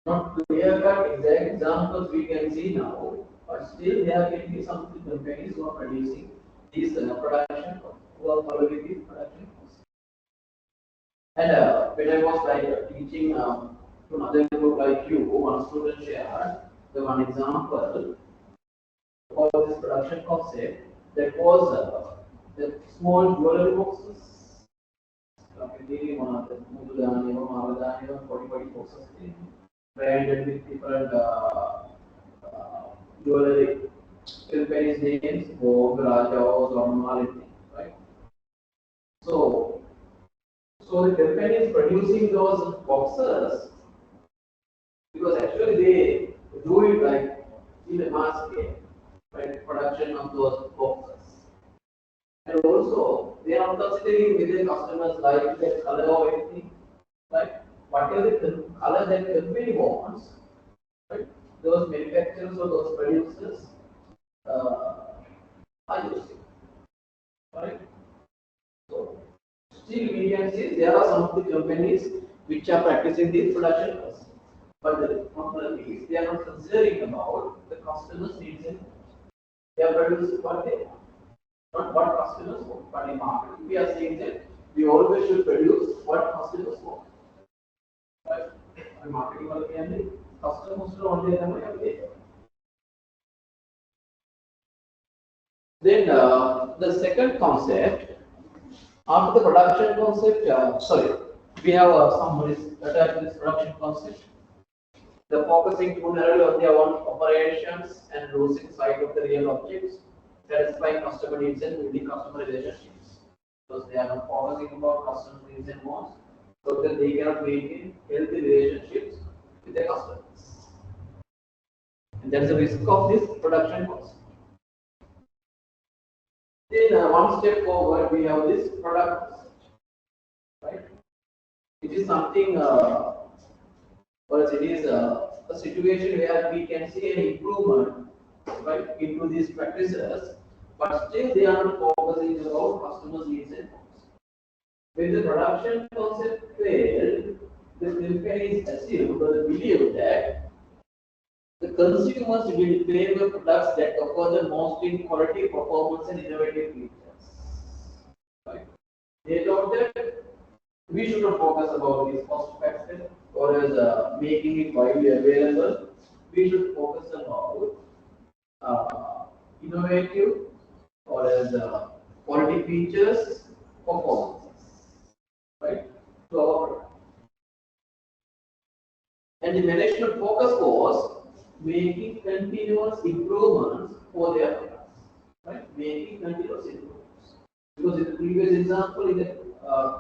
Not clear-cut exact examples we can see now, but still there can be some companies who are producing these production, who are following these production costs. And when I was teaching to another group like you, one student shared the one example for this production concept that was the small jewelry boxes. One of the Mududani or Maradani or 40 boxes branded with different jewelry companies names, Vogue, Raja, or anything, right? So the company is producing those boxes because actually they do it like in a mass scale, right? Production of those boxes. And also they are not considering whether customers like that color or anything, right? Whatever the color that company wants, right? Those manufacturers or those producers are using, right? So still we can see there are some of the companies which are practicing this production process. But the problem is they are not considering about the customers' needs and wants. They are producing what they want, not what customers want. But in marketing, we are saying that we always should produce what customers want. Right? In marketing, customers should only have money. Then the second concept, after the production concept, we have some attached to this production concept. The focusing too narrowly on their own operations and losing sight of the real objects, satisfying customer needs and building customer relationships. Because they are not focusing about customer needs and wants, so that they cannot maintain healthy relationships with their customers. And that's the risk of this production concept. Then one step forward, we have this product research, right? It is something, or it is a situation where we can see an improvement, right, into these practices, but still they are not focusing about customers' needs and wants. When the production concept failed, the companies assume or believe that the consumers will favor products that offer the most in quality, performance, and innovative features. Right? They thought that we should not focus about this cost factor or as making it widely available. We should focus about innovative or as quality features, performances, right? To our product. And the management focus was making continuous improvements for their products, right? Making continuous improvements. Because in the previous example, in the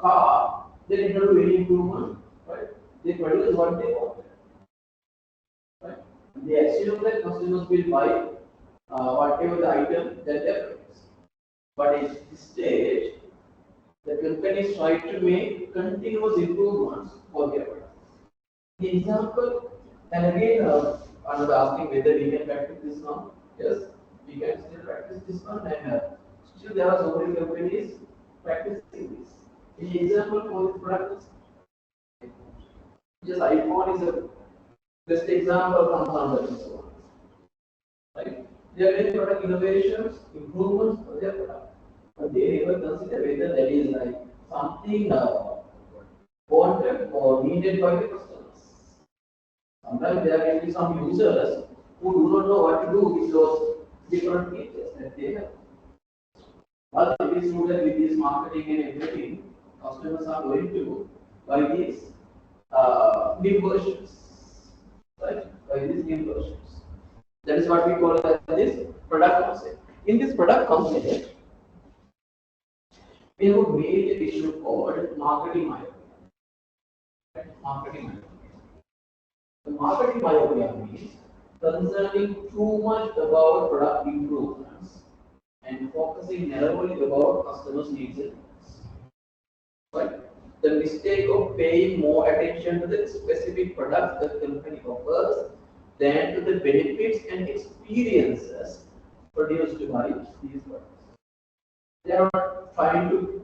car, they did not do any improvement, right? They produce what they want, right? They assume that customers will buy whatever the item that they produce. But at this stage, the companies try to make continuous improvements for their products. The example, and again, I was asking whether we can practice this now. Yes, we can still practice this one, and still there are so many companies practicing this. The example for this product is just iPhone is a best example from Honda and so on. Right? They are doing product innovations, improvements for their product, but they never consider whether that is like something wanted or needed by the customers. Sometimes there can be some users who do not know what to do with those different features that they have. But it is true that with this marketing and everything, customers are going to buy these new versions, right? Buy these new versions. That is what we call as this product concept. In this product concept, we have a major issue called marketing myopia. Right? Marketing myopia. The marketing myopia means concerning too much about product improvements and focusing narrowly about customers' needs and wants. Right? The mistake of paying more attention to the specific products the company offers than to the benefits and experiences produced by these products. They are not trying to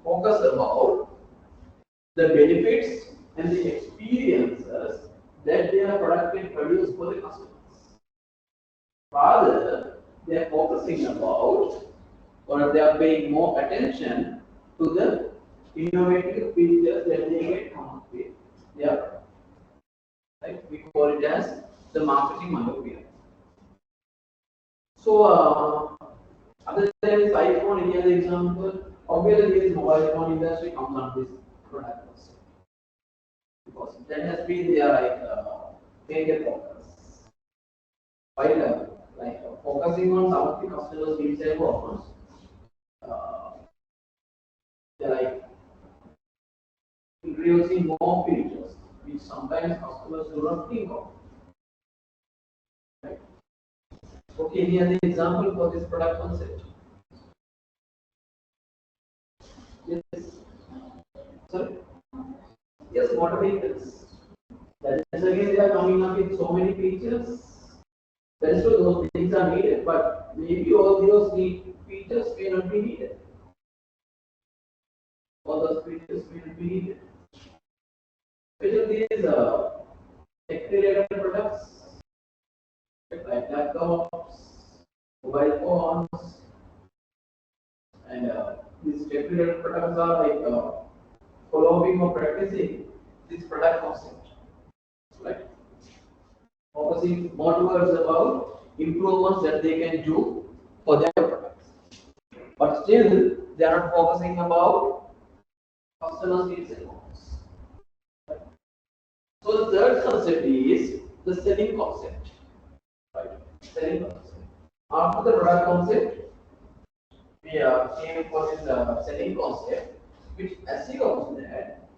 focus about the benefits and the experiences that their product can produce for the customers. Rather, they are focusing about or they are paying more attention to the innovative features that they can come up with their product. Right? We call it as the marketing myopia. So, other than this iPhone, any other example? Obviously, this mobile phone industry comes on this product also. Because that has been their major focus. While focusing on some of the customers' needs and wants, they're introducing more features which sometimes customers do not think of. Right? Okay, any other example for this product concept? Yes. Sorry? Yes, motor vehicles. That is again they are coming up with so many features. That is true, those things are needed, but maybe all those features may not be needed. All those features may not be needed. Especially these tech-related products like laptops, mobile phones, and these tech-related products are following or practicing this product concept, right? Focusing more towards about improvements that they can do for their products, but still they are not focusing about customers' needs and wants. Right? So the third concept is the selling concept, right? Selling concept. After the product concept, we came for this selling concept, which assumes that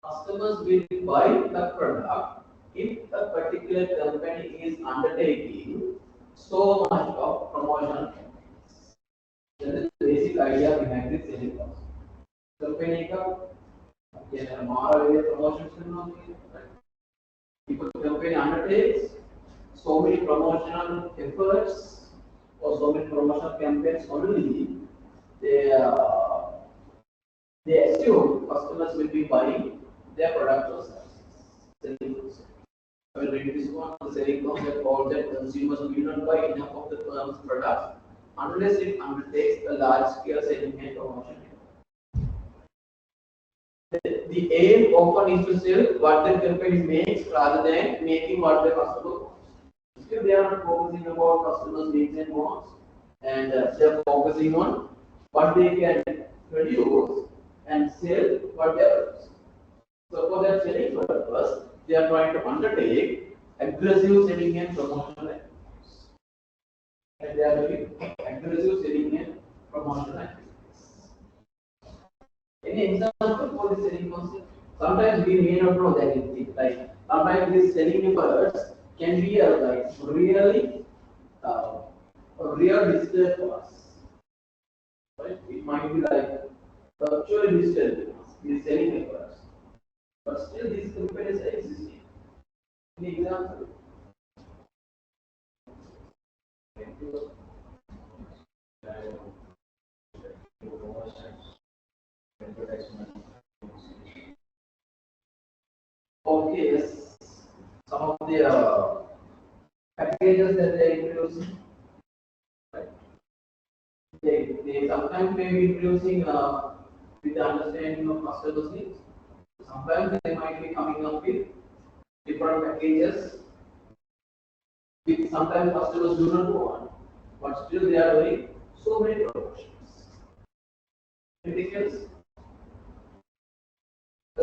customers will buy the product if a particular company is undertaking so much of promotional campaigns. That is the basic idea behind this selling concept. Company का हमारा ये promotions करना होती है, right? If a company undertakes so many promotional efforts or so many promotional campaigns only, they they assume customers will be buying their product or services. Selling cost. I will read this one. The selling cost that all that consumers will not buy enough of the firm's products unless it undertakes a large-scale selling and promotion. The aim often is to sell what the company makes rather than making what the customer wants. Still, they are not focusing about customers' needs and wants, and they are focusing on what they can produce and sell what they produce. So, for that selling purpose, they are trying to undertake aggressive selling and promotional activities. And they are doing aggressive selling and promotional activities. Any example for the selling concept? Sometimes we may not know that it like sometimes these selling efforts can be like really a real digital for us. Right? It might be like virtual digital these selling efforts, but still these companies are existing. Any example? Okay, yes. Some of the packages that they introduce, right? They sometimes may be introducing with the understanding of customers' needs. Sometimes they might be coming up with different packages which sometimes customers do not want, but still they are doing so many promotions. Anything else?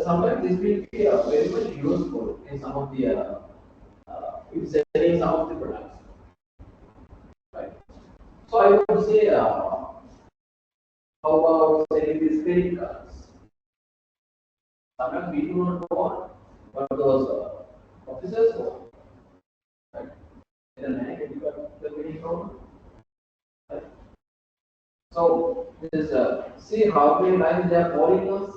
Sometimes this will be very much useful in some of the in selling some of the products. Right. So I would say, how about selling these credit cards? Sometimes we do not want what those officers want. Right. In a negative, the credit card. Right. So this see how many times they are calling us,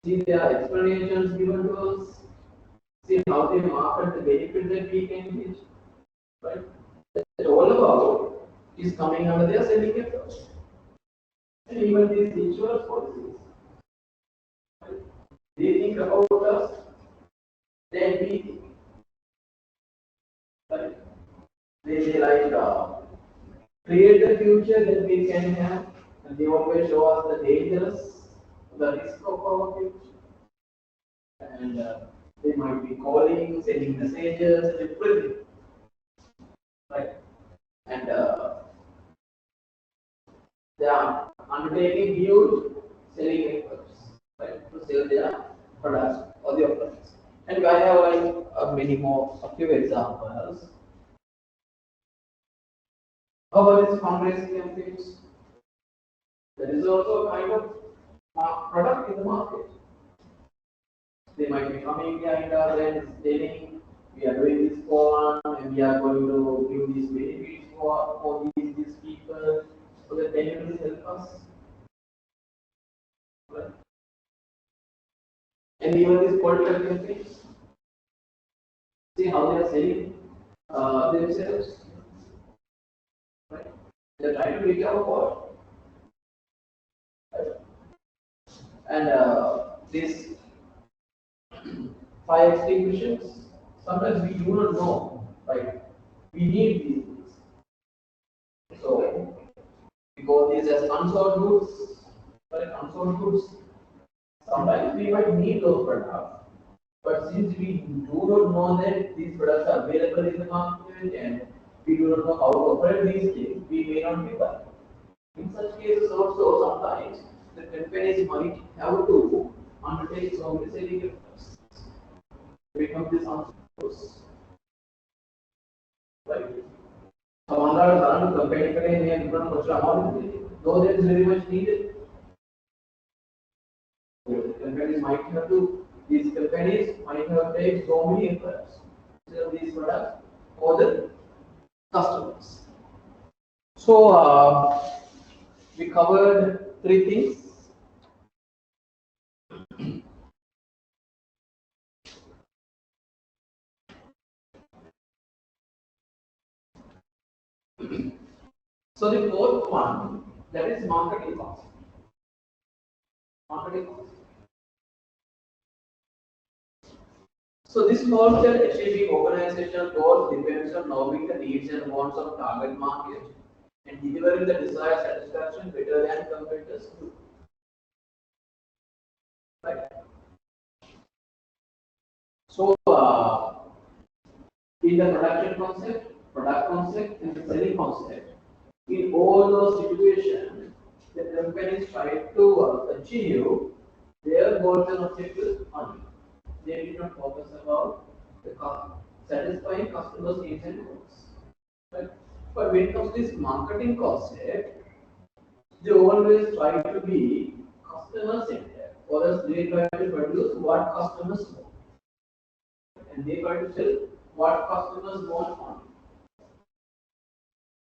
see their explanations given to us, see how they market the benefit that we can get. Right. That's all about is coming under their selling efforts. And even these insurance policies, right? They think about us, then we think. Right? They like create the future that we can have, and they always show us the dangers, the risk of our future. And they might be calling, sending messages, and everything. Right? And they are undertaking huge selling efforts, right, to sell their products or their products. And I have like many more, a few examples. How about this fundraising campaigns? There is also a kind of product in the market. They might be coming behind us and saying, we are doing this for one, and we are going to give these benefits for these people, so that they will help us. Right? And even these political campaigns, see how they are selling themselves. Right? They are trying to reach out for. Right? And these fire extinguishers, sometimes we do not know, right? We need these things. So we call these as unsold goods. Right? Unsold goods. Sometimes we might need those products, but since we do not know that these products are available in the market and we do not know how to operate these things, we may not be buying. In such cases also sometimes the companies might have to undertake some selling efforts to become this unsold. Right? Samandar Zaran company may different amount, though that is very much needed. Companies might have to, these companies might have to take so many efforts to sell these products for the customers. So we covered three things. So the fourth one, that is marketing cost. Marketing cost. So this involves that achieving organizational goals depends on knowing the needs and wants of target market and delivering the desired satisfaction better than competitors do. Right. So in the production concept, product concept, and the selling concept, in all those situations, the companies try to achieve their goals and objectives only. They did not focus about the satisfying customers' needs and goals. Right? But when it comes to this marketing concept, they always try to be customer centered, or else they try to produce what customers want, and they try to sell what customers want only.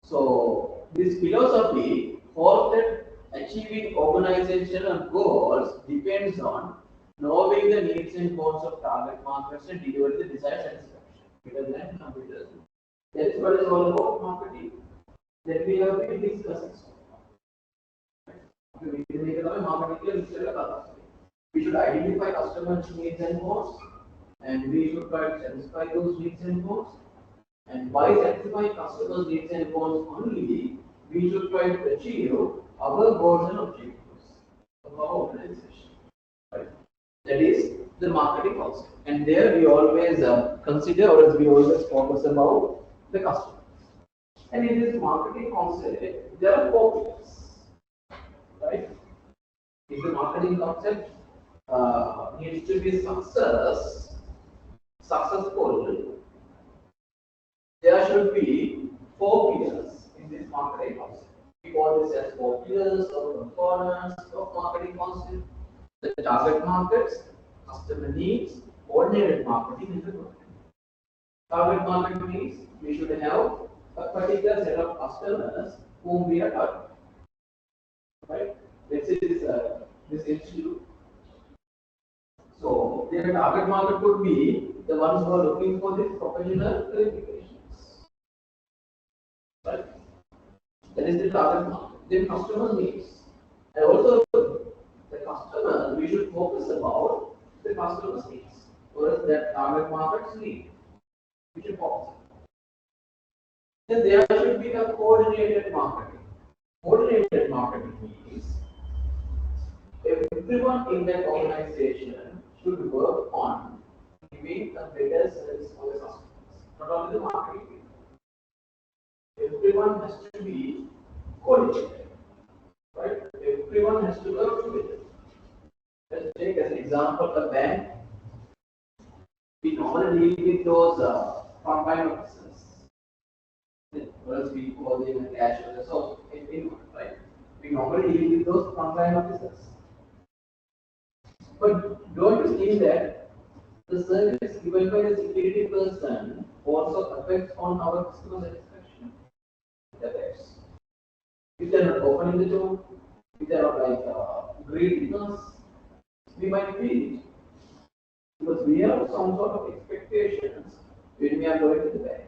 So this philosophy holds that achieving organizational goals depends on knowing the needs and goals of target markets and delivering the desired satisfaction better than competitors. That is what is all about marketing that we have been discussing. We should identify customers' needs and goals, and we should try to satisfy those needs and goals. And by satisfying customers' needs and goals only, we should try to achieve our goals and objectives of our organization. Right? That is the marketing concept. And there we always consider, or as we always focus about the customer. And in this marketing concept, there are 4 pillars. Right? If the marketing concept needs to be successful, there should be 4 pillars in this marketing concept. We call this as 4 pillars or components of marketing concept: the target markets, customer needs, coordinated marketing, and the growth. Target market means we should have a particular set of customers whom we are targeting. Right? Let's say this institute. So their target market could be the ones who are looking for this professional qualifications. Right? That is the target market. Then customer needs. And also the customer, we should focus about the customer's needs. Whereas that target market's need. We should focus. Then there should be a coordinated marketing. Coordinated marketing means everyone in that organization should work on giving a better service for the customers. Not only the marketing people. Everyone has to be coordinated. Right? Everyone has to work together. Let's take as an example a bank. We normally deal with those frontline officers. Whereas we call them cashiers or anyone, right? We normally deal with those frontline officers. But don't you think that the service given by the security person also affects on our customer satisfaction? It affects. If they are not opening the door, if they are not like greeting us, we might feel it. Because we have some sort of expectations when we are going to the bank.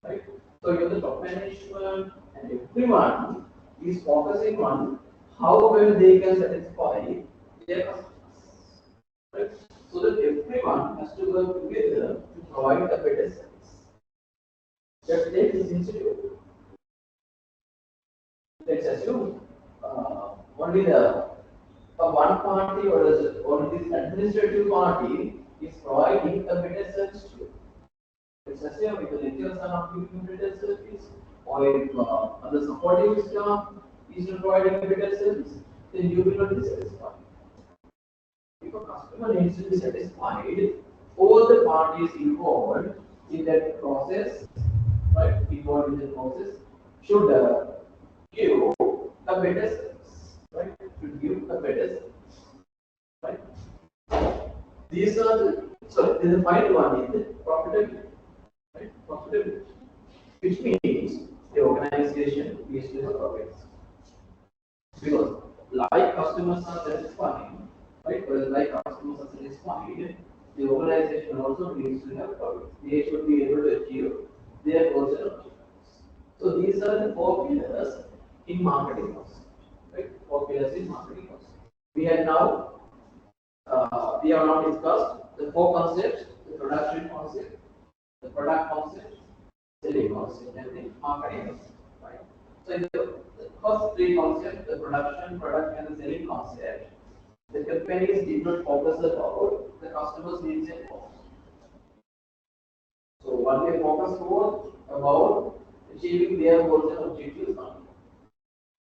Right? So you have the top management and everyone is focusing on how well they can satisfy their customers. Right? So that everyone has to work together to provide a better service. Let's take this institute. Let's assume only the one party or this administrative party is providing a better service to you. Let's assume if the lecturers are not giving better service, or if other supporting staff is not providing a better service, then you will not be satisfied. If a customer needs to be satisfied, all the parties involved in that process, right, involved in the process, should give a better service, right? Should give a better service, right? These are the final one is the profitability, right? Profitability, which means the organization needs to have profits, because like customers are satisfying, right? Whereas like customers are satisfied, the organization also needs to have profits. They should be able to achieve their goals and objectives. So these are the 4 pillars in marketing concept, right? 4 pillars in marketing concept. We have now we have now discussed the four concepts: the production concept, the product concept, selling concept, and the marketing concept. Right. So in the first three concepts, the production, product, and the selling concept, the companies did not focus about the customers' needs and wants. So what they focused was about achieving their goals and objectives only.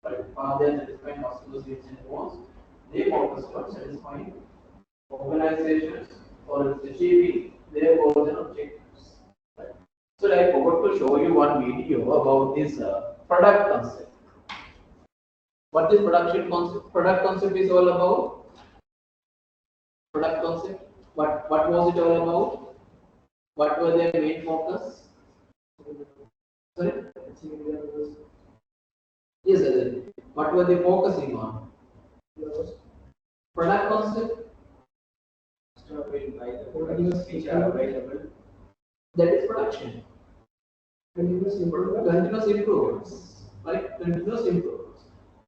Right? Rather than satisfying customers' needs and wants, they focused on satisfying organizations for achieving their goals and objectives. Right? So I forgot to show you one video about this product concept. What is production concept? Product concept is all about. Product concept. What was it all about? What were their main focus? Sorry? Yes, sir. What were they focusing on? Product concept. By the products which are available. That is production. Continuous improvement. Continuous improvements. Right? Continuous improvements.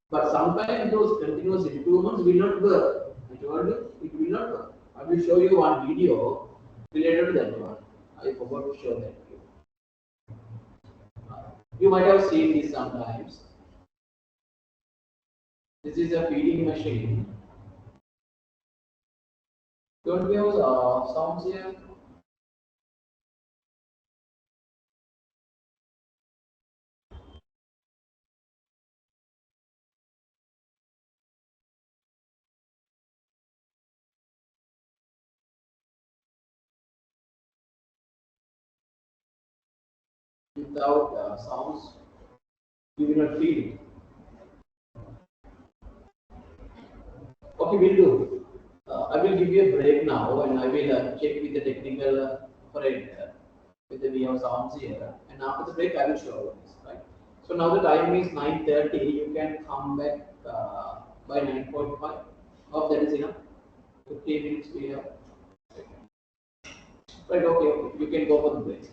But sometimes those continuous improvements will not work. I told you it will not work. I will show you one video related to that one. I forgot to show that to you. You might have seen this sometimes. This is a feeding machine. Don't we have sounds here? Without sounds, you will not feel it. Okay, we'll do. I will give you a break now and I will check with the technical friend whether we have sounds here. And after the break, I will show you this. Right? So now the time is 9:30. You can come back by 9:45. Hope that is enough. 15 minutes we have. Right, okay. You can go for the break.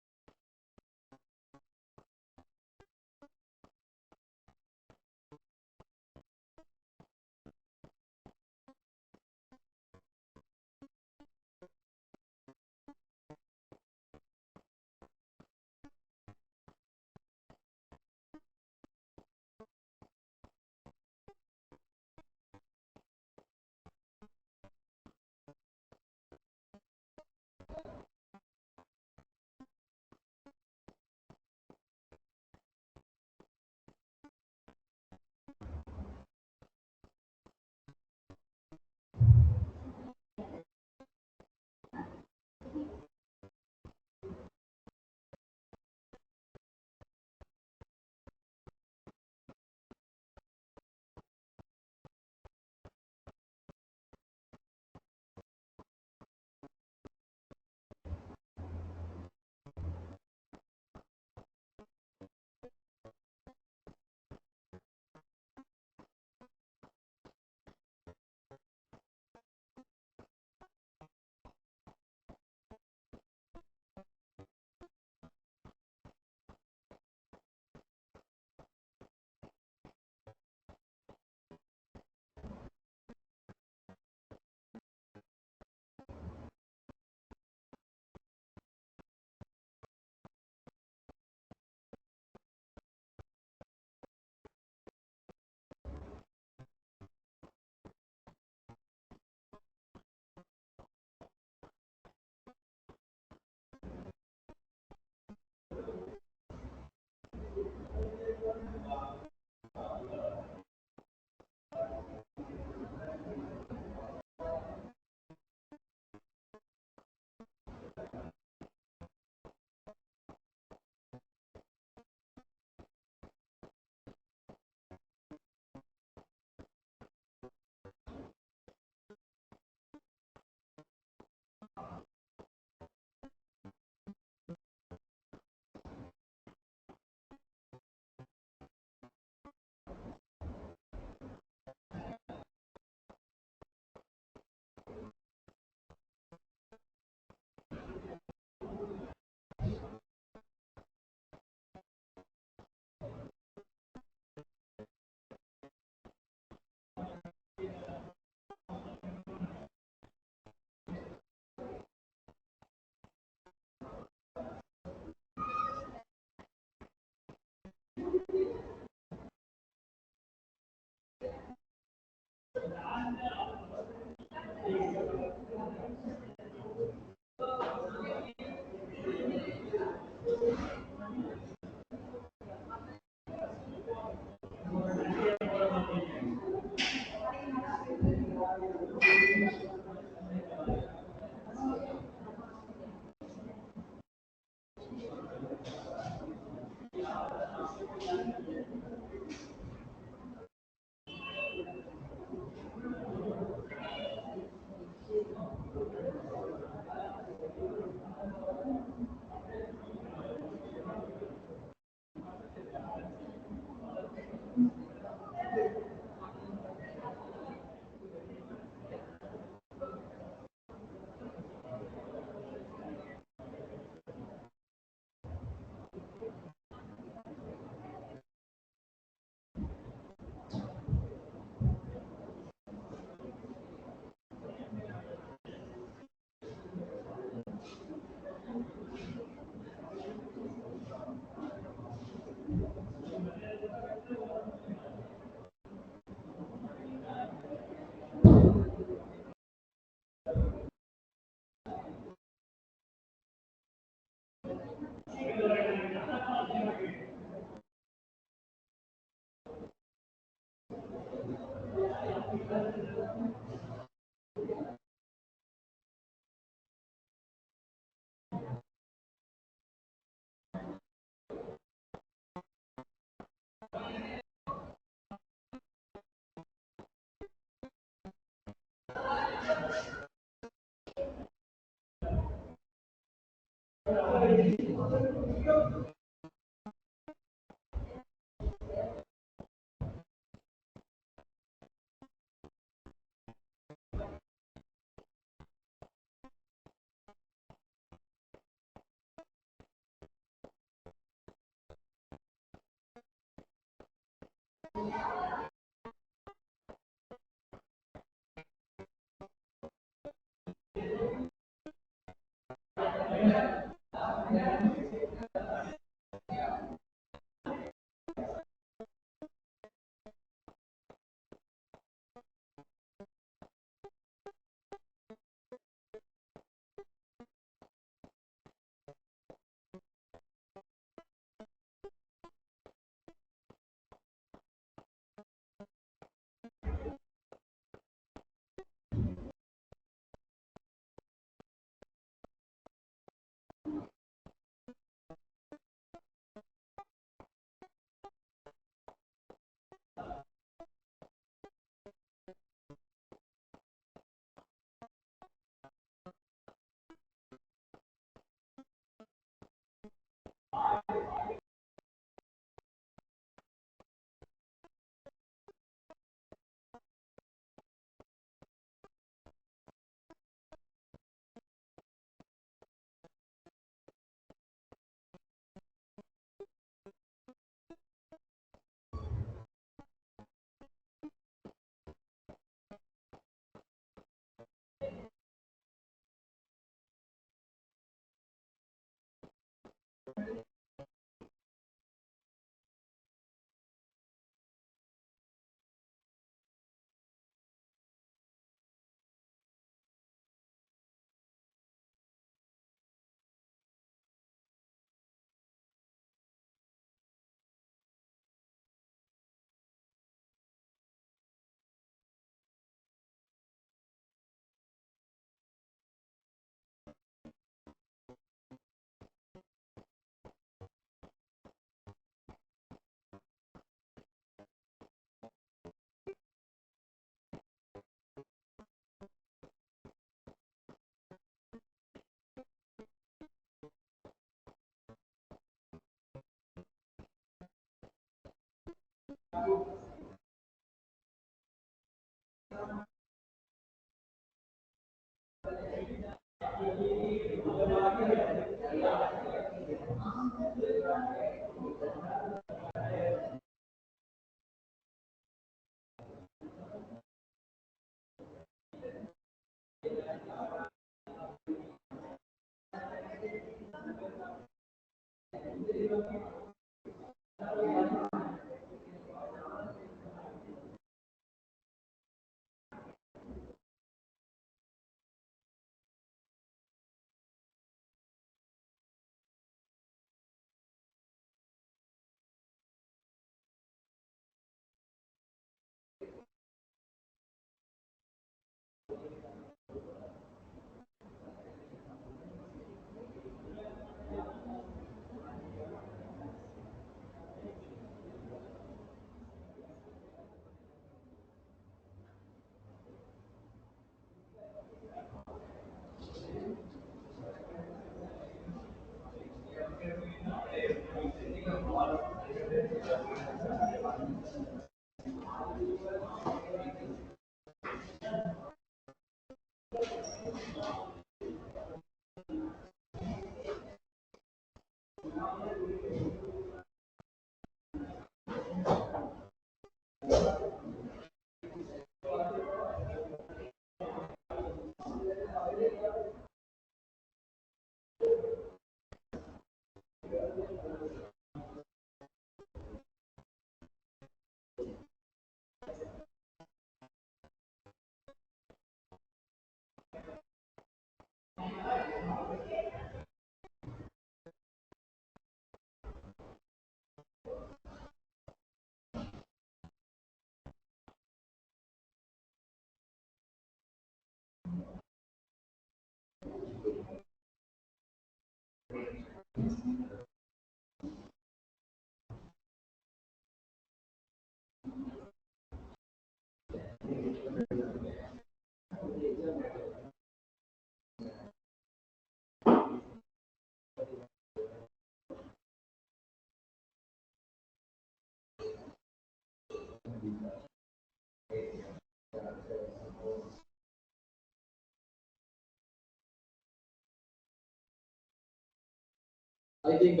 I think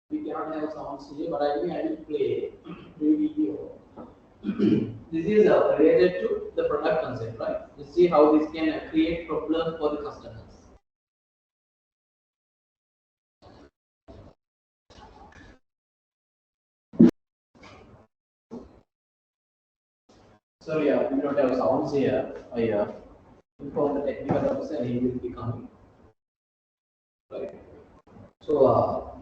we cannot have sounds here, but I think I will play video. This is related to the product concept, right? You see how this can create problems for the customers. Sorry, we don't have sounds here. I inform the technical officer, he will be coming. Right. So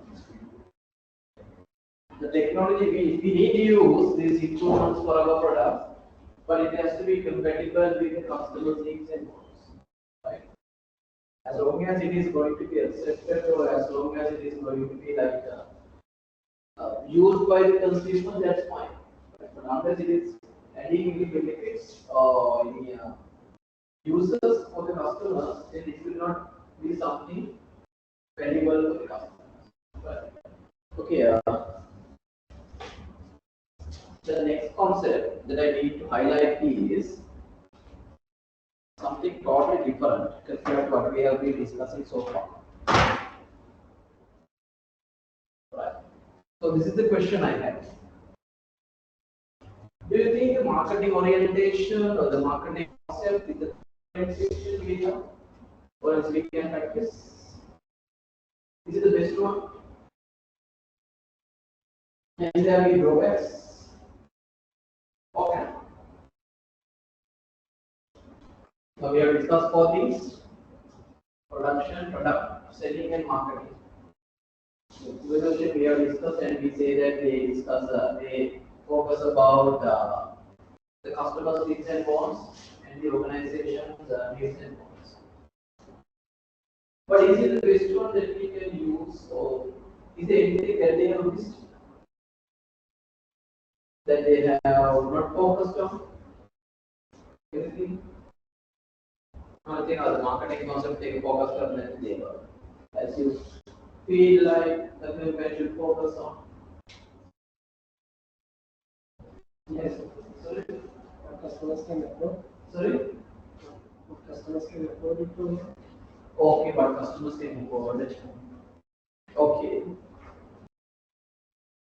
the technology we need to use these improvements for our products, but it has to be compatible with the customer's needs and wants. Right? As long as it is going to be accepted or as long as it is going to be like used by the consumer, that's fine. Right? But unless it is adding any benefits or any users for the customers, then it will not be something valuable for the customers. Right? Okay. The next concept that I need to highlight is something totally different compared to what we have been discussing so far. Right. So this is the question I have. Do you think the marketing orientation or the marketing concept is the orientation we have, or else we can practice? Is it the best one? Can there be drawbacks? Okay. So we have discussed four things: production, product, selling, and marketing. Leadership we have discussed, and we say that they focus about the customer's needs and wants and the organization's needs and wants. But is it the best one that we can use, or is there anything that they have missed that they have not focused on? Anything? I think the marketing concept they focused on that they as you feel like the government should focus on. Yes. Sorry. What customers can afford? Sorry. What customers can afford it to? Okay, but customers can afford it. Okay.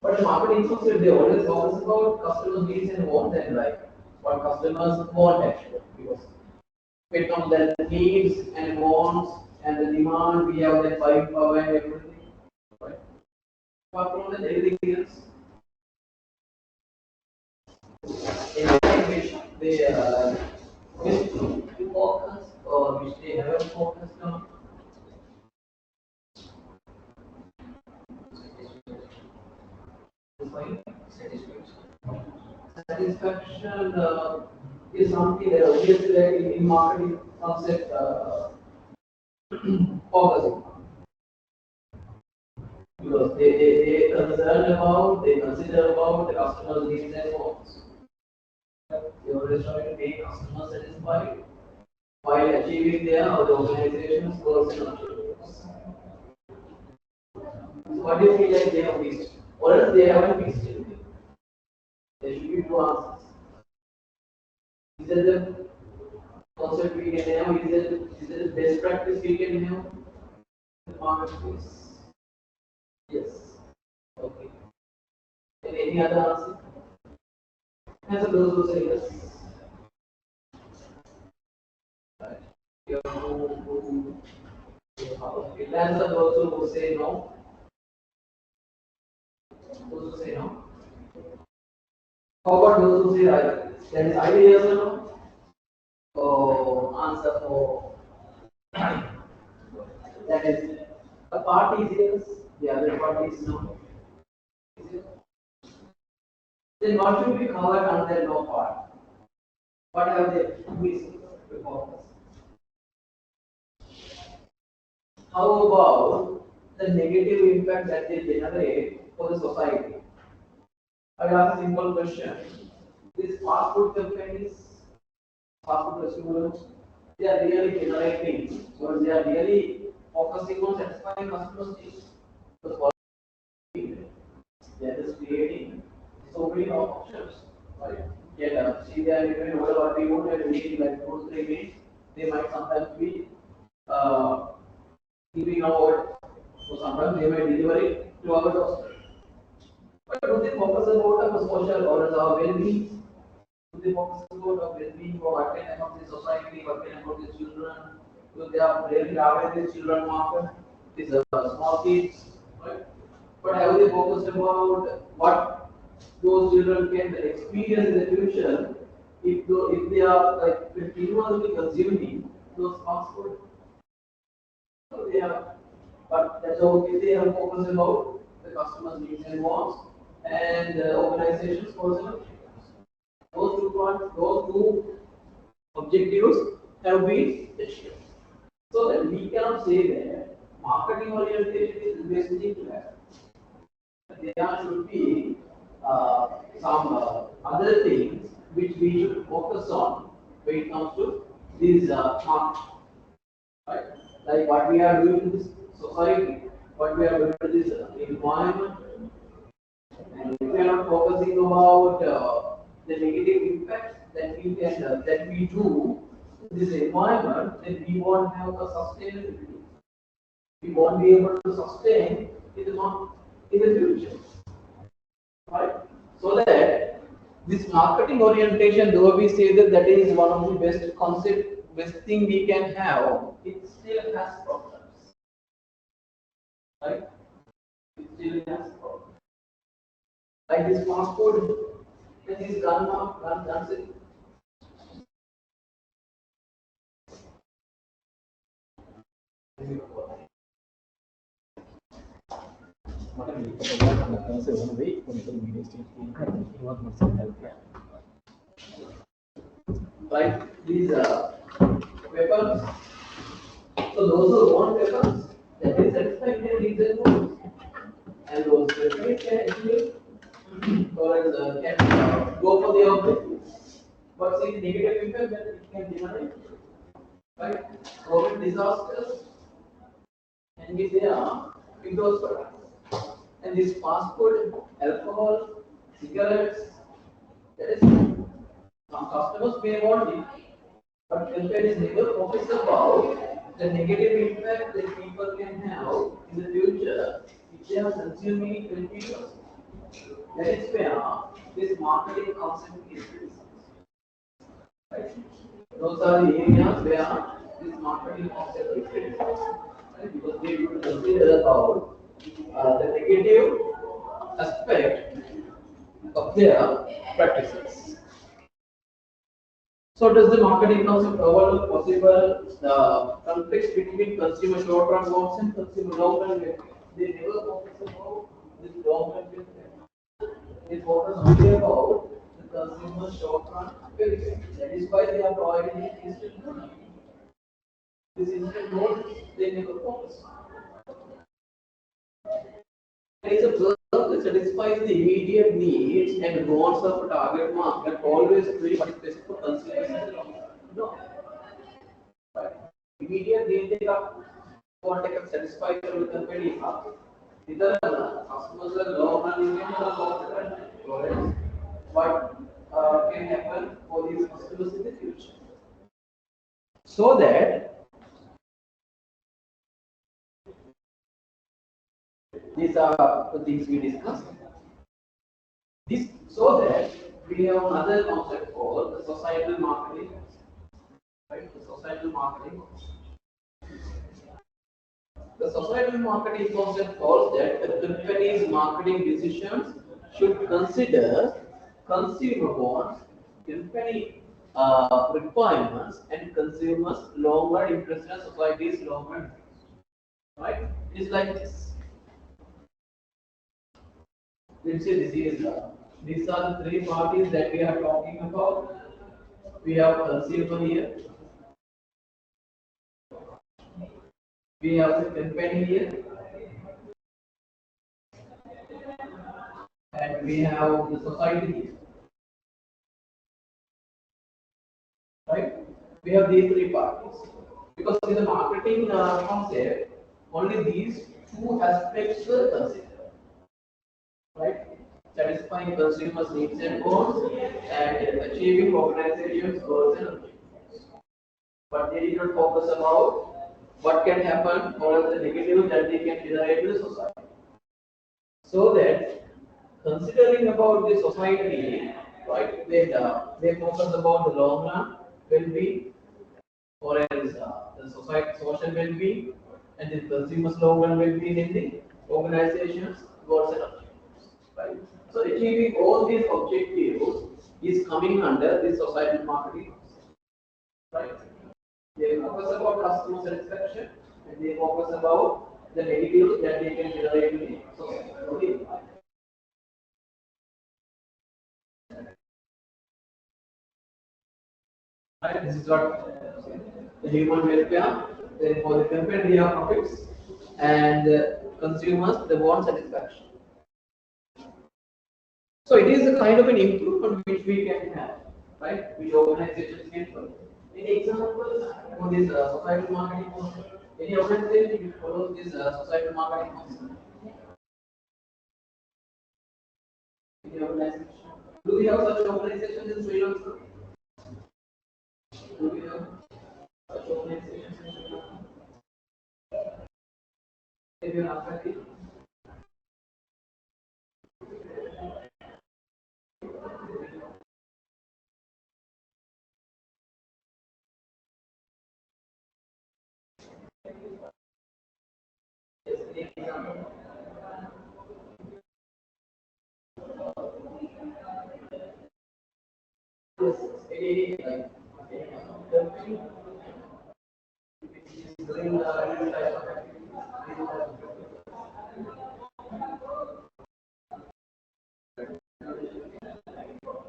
But the marketing concept they always focus about customers' needs and wants and like what customers want actually. Because based on their needs and wants and the demand, we have that buying power and everything. Right? Apart from that, everything else. In which they wish to focus or which they haven't focused on. Satisfaction is something that obviously like in marketing concept focusing on. Because they concern about, they consider about the customer's needs and wants. They always try to make customers satisfied while achieving their or the organization's goals and objectives. So what do you feel like they have missed? Or else they haven't missed anything? There should be two answers. Is it the concept we can have? Is it the best practice we can have in the marketplace? Yes. Okay. And any other answer? Answer those who say yes. Right. You have to answer those who say no. Those who say no. How about those who say either? That is either yes or no? Or answer for that is a part is yes, the other part is no. Is it? Then what should be covered under no part? What have they missed before us? How about the negative impact that they generate for the society. I ask a simple question. These fast food companies, fast food restaurants, they are really generating, or they are really focusing on satisfying customers' needs. Because for they are just creating so many options. Right? Yeah, see, they are even what we want and we like 2 3 minutes. They might sometimes be uh, giving out, so sometimes they may deliver it to our doorstep. But do they focus about our social or our well-being? Do they focus about our well-being or what can about the society, what can about the children? Do they are really targeting the children market? These are small kids, right? But have they focused about what those children can experience in the future if they are like continuously consuming those fast food? So they have, but that's okay. They have focused about the customers' needs and wants, and the organization's personal. Those two objectives have been achieved. So that we cannot say that marketing orientation is the best thing to have. There should be some other things which we should focus on when it comes to these marketing. Right? Like what we are doing in this society, what we are doing in this environment, and if we are not focusing about the negative impacts that we can that we do in this environment, then we won't have a sustainability. We won't be able to sustain in the future, right? So that this marketing orientation, though we say that that is one of the best concept, best thing we can have, it still has problems, right? It still has problems. Like this fast food, and this gun dancing. Right? These weapons. So those who want weapons, that is satisfying their needs and wants. And those weapons can actually or can go for the objective. But see the negative impact that it can generate. Right? COVID disasters can be there with those products. And this fast food, alcohol, cigarettes, that is some customers may want it, but companies never focus about the negative impact that people can have in the future if they are consuming it continuously. That is where this marketing concept is used. Right? Those are the areas where this marketing concept is used. Right? Because they will consider about the negative aspect of their practices. So does the marketing concept overlook possible conflicts between consumer short-term goals and consumer long-term benefits? They never focus about this long-term benefit. They focus only about the consumer short-term benefit. That is why they are providing instant money. This instant loan they never focus on. There is a product that satisfies the immediate needs and wants of a target market, always doing what is best for consumers. No. But immediate need they want to satisfy the company. Either customers are low running or what can happen for these customers in the future. So that these are the things we discussed. This so that we have another concept called the societal marketing. Right? The societal marketing. The societal marketing concept calls that the company's marketing decisions should consider consumer wants, company requirements, and consumers' long-run interest and society's long-run interest. Right? It is like this. Let's say these are the three parties that we are talking about. We have consumer here, we have the company here, and we have the society here, right? We have these three parties. Because in the marketing concept, only these two aspects were considered, right? Satisfying consumers' needs and wants, and achieving organizations' goals and objectives. But they did not focus about what can happen or the negative that they can generate to the society. So that considering about the society, right, they focus about the long run well-being, or else the society social well-being, and the consumers' long run well-being in the organizations, goals and objectives, right? So achieving all these objectives is coming under the societal marketing, right? They focus about customer satisfaction, and they focus about the negatives that they can generate in the society. Okay. Right? This is what the human welfare. Then for the welfare, we have profits, and consumers they want satisfaction. So it is a kind of an improvement which we can have, right? Which organizations can follow. Any examples for this societal marketing concept? Any organization which follows this societal marketing concept? Any organization? Do we have such organizations in Sri Lanka? Do we have such organizations in Sri Lanka? If you are affected, yes, any example? Yes, any like country which is doing this type of activity.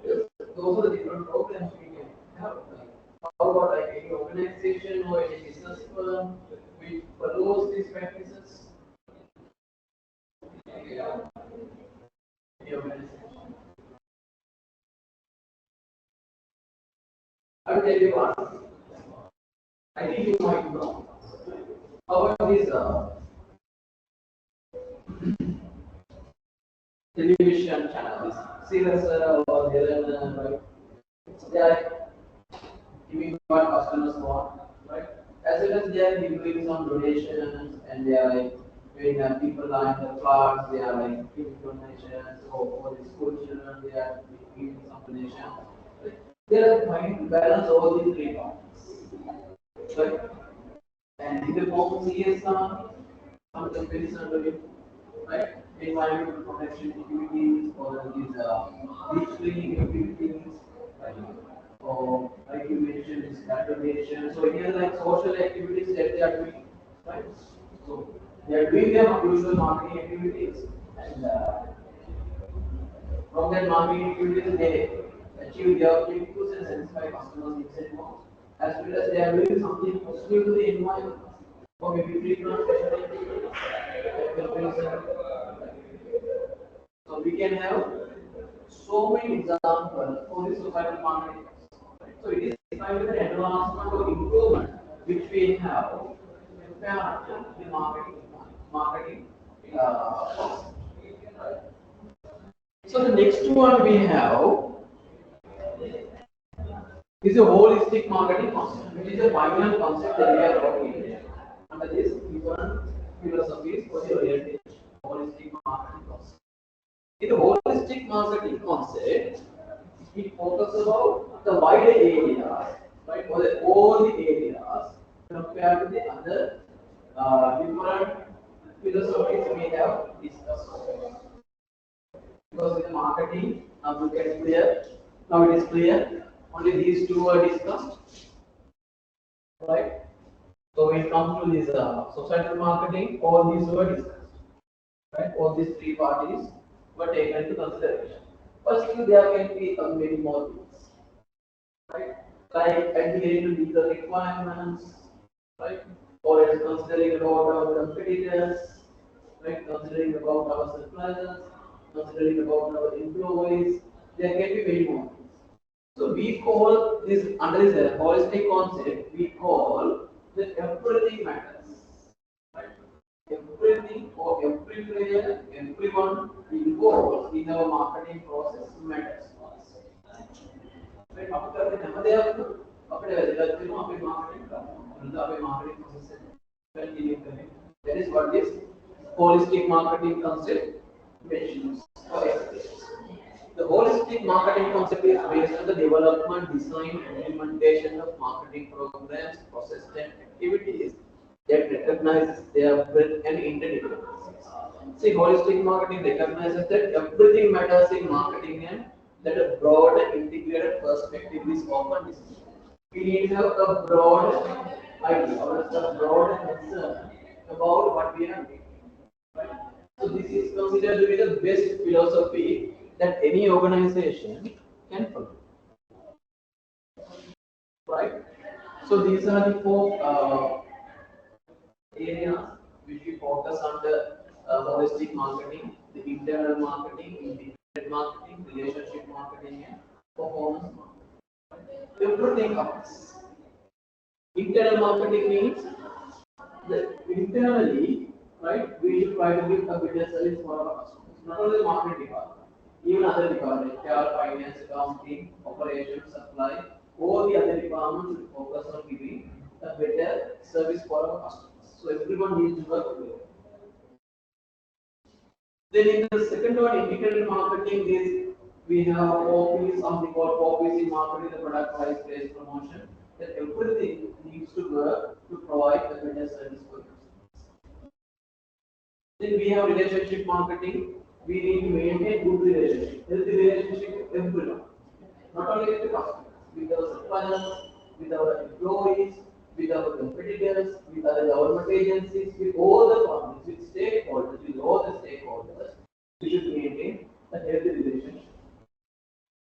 Yes, those are the different programs we can have. How about like any organization or any business firm which follows these practices? Yeah, any organization. I will tell you one. I think you might know. How about these television channels? Serious or right? They are giving what customers want, right? As well as they are giving some donations, and they are like when people line the flowers, they are like giving donations, or for the school children, they are giving some donations. Like, they are trying to balance all these three parts, right? And in the form of CSR, some companies are doing, right? Environmental protection activities, or these beach cleaning activities, right? Or like you mentioned, this donation. So it is like social activities that they are doing, right? So they are doing their usual marketing activities, and from that marketing activities, they achieve their objectives and satisfy customers' needs and wants. As well as they are doing something positive to the environment, or maybe free transportation activities, that will so we can have so many examples for this societal marketing. So it is kind of an advancement or improvement which we have compared to the marketing concept. So the next one we have is a holistic marketing concept, which is a final concept that we are working under this different philosophies for the orientation holistic marketing concept. In the holistic marketing concept, it focuses about the wider areas, right? Or all the areas compared to the other different philosophies we have discussed. Because in the marketing, now you get clear. Now it is clear. Only these two are discussed, right? So when it comes to this societal marketing, all these were discussed, right? All these three parties were taken into consideration. But still, there can be many more things, right? Like adhering to legal requirements, right? Or else considering about our competitors, right? Considering about our suppliers, considering about our employees, there can be many more things. So we call this under this holistic concept, we call that everything matters. Right? Everything or every player, everyone involved in our marketing process matters. Right? After marketing process continue करें. That is what this holistic marketing concept mentions or explains. The holistic marketing concept is based on the development, design, and implementation of marketing programs, processes, and activities that recognizes their breadth and interdependence. See, holistic marketing recognizes that everything matters in marketing and that a broad and integrated perspective is often necessary. We need to have a broad idea or a broad concern about what we are doing. Right? So this is considered to be the best philosophy that any organization can follow. Right? So these are the four areas which we focus on the holistic marketing, the internal marketing, integrated marketing, relationship marketing, and performance marketing. Everything covers. Internal marketing means that internally, right, we should try to give a better service for our customers. Not only the marketing department, even other departments, HR, finance, accounting, operations, supply, all the other departments should focus on giving a better service for our customers. So everyone needs to work together. Then in the second one, integrated marketing is we have OPs, something called OPs in marketing, the product price place promotion. That everything needs to work to provide a better service for customers. Then we have relationship marketing. We need to maintain good relationship, healthy relationship with everyone, not only with the customers, with our suppliers, with our employees, with our competitors, with other government agencies, with all the partners, with stakeholders, with all the stakeholders. We should maintain a healthy relationship.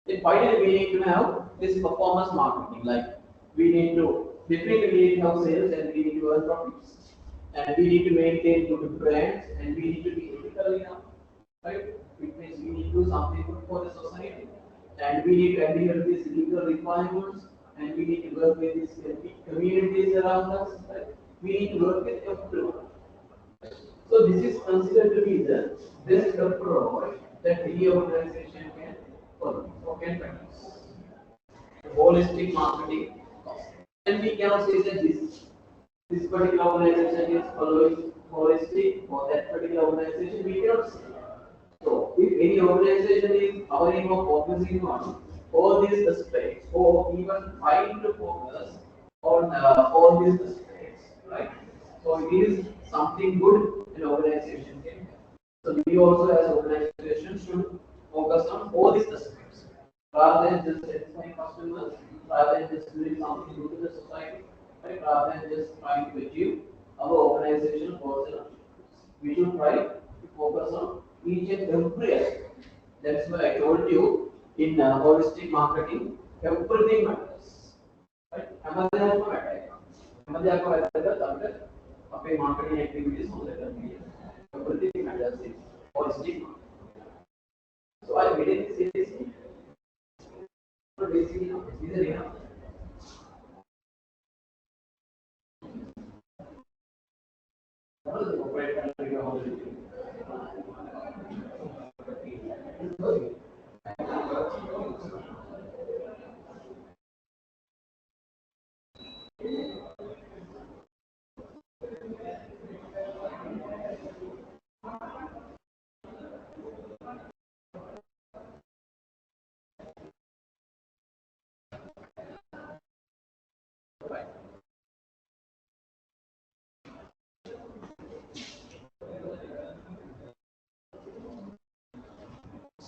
Then finally, we need to have this performance marketing. Like we need to definitely we need to have sales and we need to earn profits, and we need to maintain good brands and we need to be ethical enough, right? It means we need to do something good for the society, and we need to adhere to these legal requirements, and we need to work with these communities around us. Right? We need to work with everyone. So this is considered to be the best approach that any organization can follow or can practice. Holistic marketing. And we cannot say that this particular organization is following holistic or that particular organization, we cannot say. So if any organization is covering or focusing on all these aspects or even trying to focus on all these aspects, right? So it is something good an organization can have. So we also as organizations should focus on all these aspects rather than just satisfying customers, rather than just doing something good to the society, right? Rather than just trying to achieve our organizational goals and objectives. We should try to focus on each and every aspect. That's why I told you in holistic marketing, everything matters. Right? Everything matters. Everything marketing activities on the everything matters in holistic marketing. So I made it seriously. So basically, these are enough. What is the operator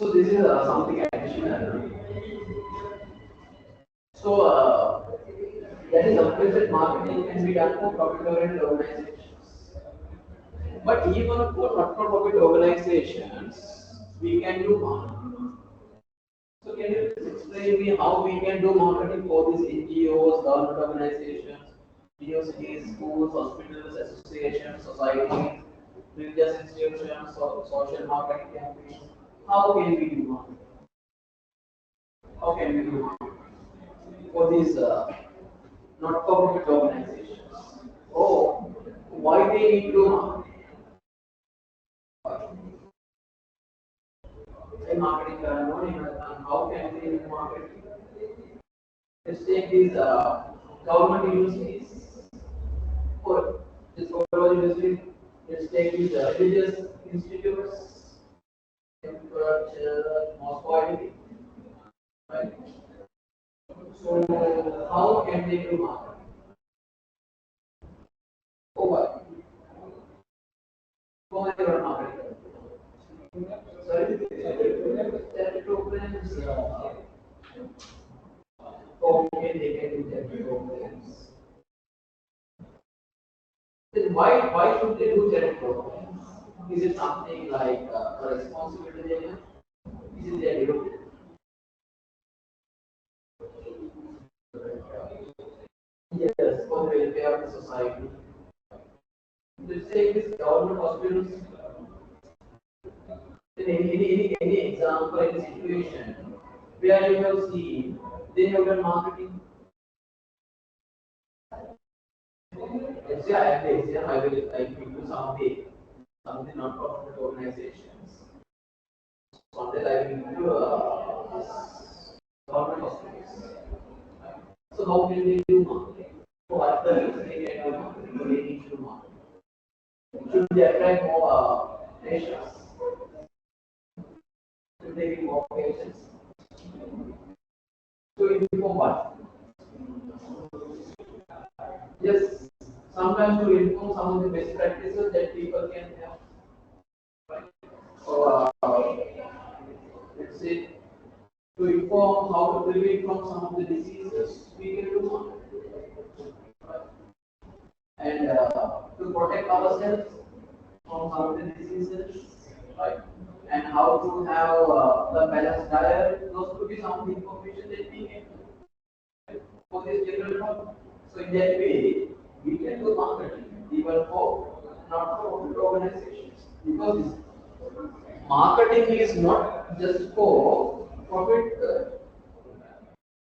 So this is something additional. So that is appraisal marketing can be done for profit-oriented organizations. But even for not-for-profit organizations, we can do marketing. So can you please explain me how we can do marketing for these NGOs, government organizations, universities, schools, hospitals, associations, societies, religious institutions, or social marketing campaigns? How can we do marketing? How can we do for these not-for-profit organizations? Oh, why they need to do marketing? Marketing and how can they do marketing? Let's take these government universities or this overall university. Let's take these religious institutes, most widely, right? So how can they do marketing? Oh, what? How they do marketing? Sorry, that programs. Okay, they can do that programs. Then why should they do charity programs? Is it something like a responsibility they have? Is it their duty? Yes, for the welfare of the society. Let's say this government hospitals, in any example, any situation where you have seen they have done marketing. Let's say I will I give you some of the non-profit organizations. Someday I will give you this government hospitals. So how can they do marketing? What the they can do marketing? So they need to do marketing. Should they attract more patients? Should they give more patients? So inform what? Yes, sometimes to inform some of the best practices that people can have. Right? So let's say to inform how to prevent from some of the diseases, we can do marketing. Right? And to protect ourselves from some of the diseases, right? And how to have the balanced diet, those could be some of the information that we can for this general problem. So in that way, we can do marketing even for not for organizations because marketing is not just for profit,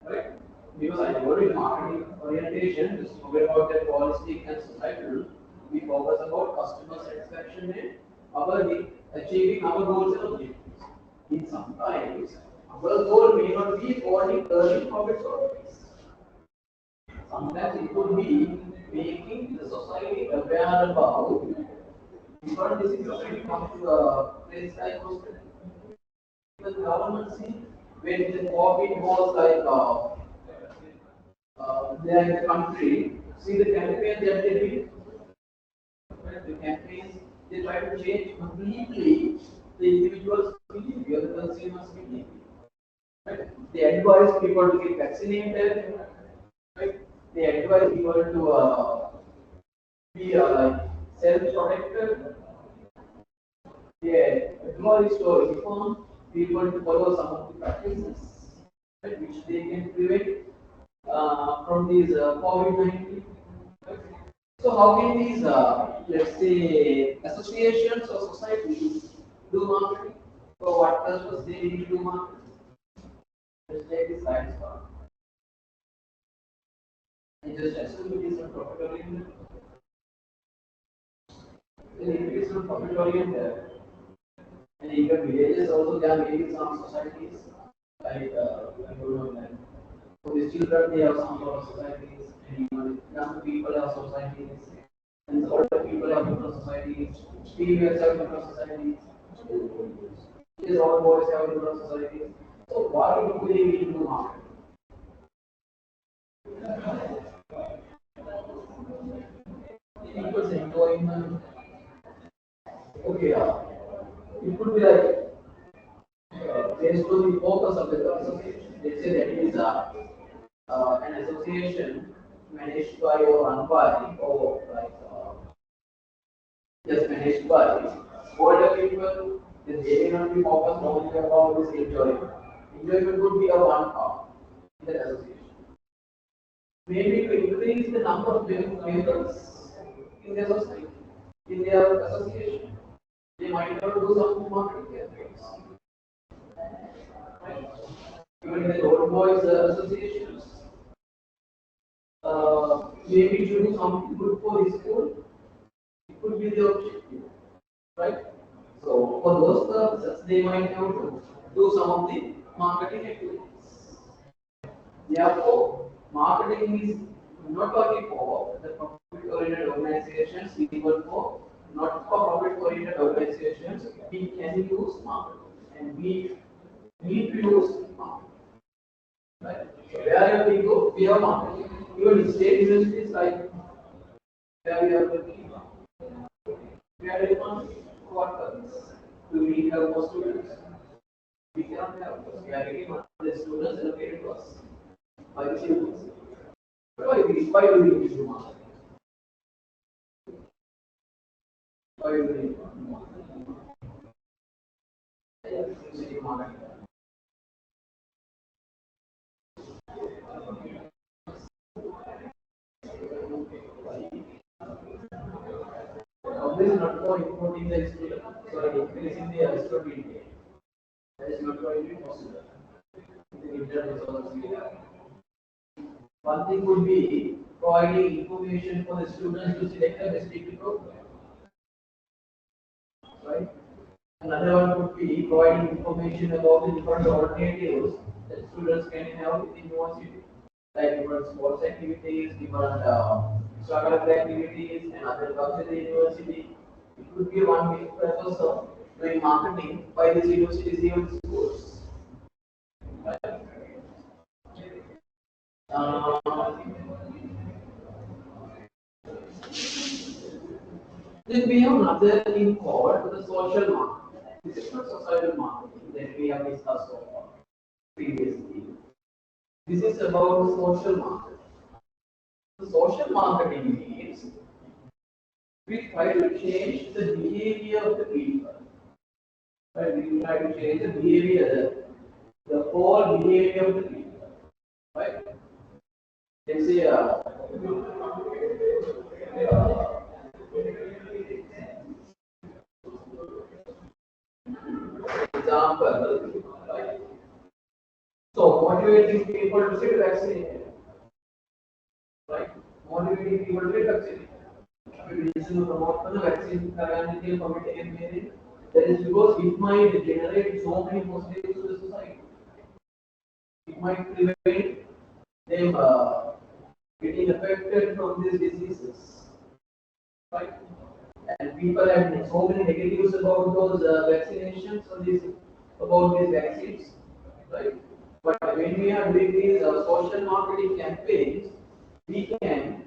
right? Because I told you marketing orientation is forget about the holistic and societal. We focus about customer satisfaction and our achieving our goals and objectives. In sometimes our goal may not be only earning profits or fees. Sometimes it could be making the society aware about different diseases when it comes to a place like hospital. The government see when the COVID was like there in the country, see the campaign that they did, the campaigns they try to change completely the individual's behavior, the consumer's behavior. Right? They advise people to get vaccinated. Right? They advise people to be like self-protected. They advise to inform people to follow some of the practices, right, which they can prevent from these COVID-19. So how can these, let's say, associations or societies do marketing? For what purpose they need to do marketing? Let's take the science part. And just assume it is a profit oriented. Then if it is not profit oriented, and even villages also there may be some societies like I don't know like for the children they have some sort of societies, and even young people have societies, and the older people have different societies, females have different societies, yes, all boys have different societies. So why do they need to do marketing? People's employment. Okay, it could be like based on the focus of the association. Let's say that it is an association managed by or run by or like just managed by older people, then they may not be focused only about this enjoyment. Enjoyment would be a one part in the association. Maybe to increase the number of members in their society, in their association. They might not do some marketing campaigns. the old boys associations. Maybe to do something good for the school. It could be the objective, right? So for those purposes, they might have to do some of the marketing activities. Therefore, marketing is not only for the profit-oriented organizations, even for not for profit-oriented organizations, we can use marketing and we need to use marketing. Right? So wherever we go, we have marketing. Even in state universities like where we are working, we are doing what purpose? Do we have more students? We cannot have because we are getting the students allocated to us by the students. Why do we need to do marketing? Why do we need to do marketing? Obviously, not for importing the student, sorry, increasing the student intake. That is not going to be possible. The internet also. One thing would be providing information for the students to select a best program, right? Another one would be providing information about the different alternatives that students can have in the university, like different sports activities, different extracurricular activities, and other clubs in the university. It could be one main purpose of doing marketing by these universities, even schools. Right? Uh, Then we have another thing called the social marketing. This is not societal marketing that we have discussed so far previously. This is about the social marketing. The social marketing means we try to change the behavior of the people. Right? We try to change the behavior, the whole behavior of the people. Right? Let's say example, right? So motivating people to get vaccinated, right? Motivating people to get vaccinated. Reason to promote for the vaccine community campaign. That is because it might generate so many positives to the society. It might prevent them getting affected from these diseases, right? And people have so many negatives about those vaccinations or these about these vaccines, right? But when we are doing these social marketing campaigns, we can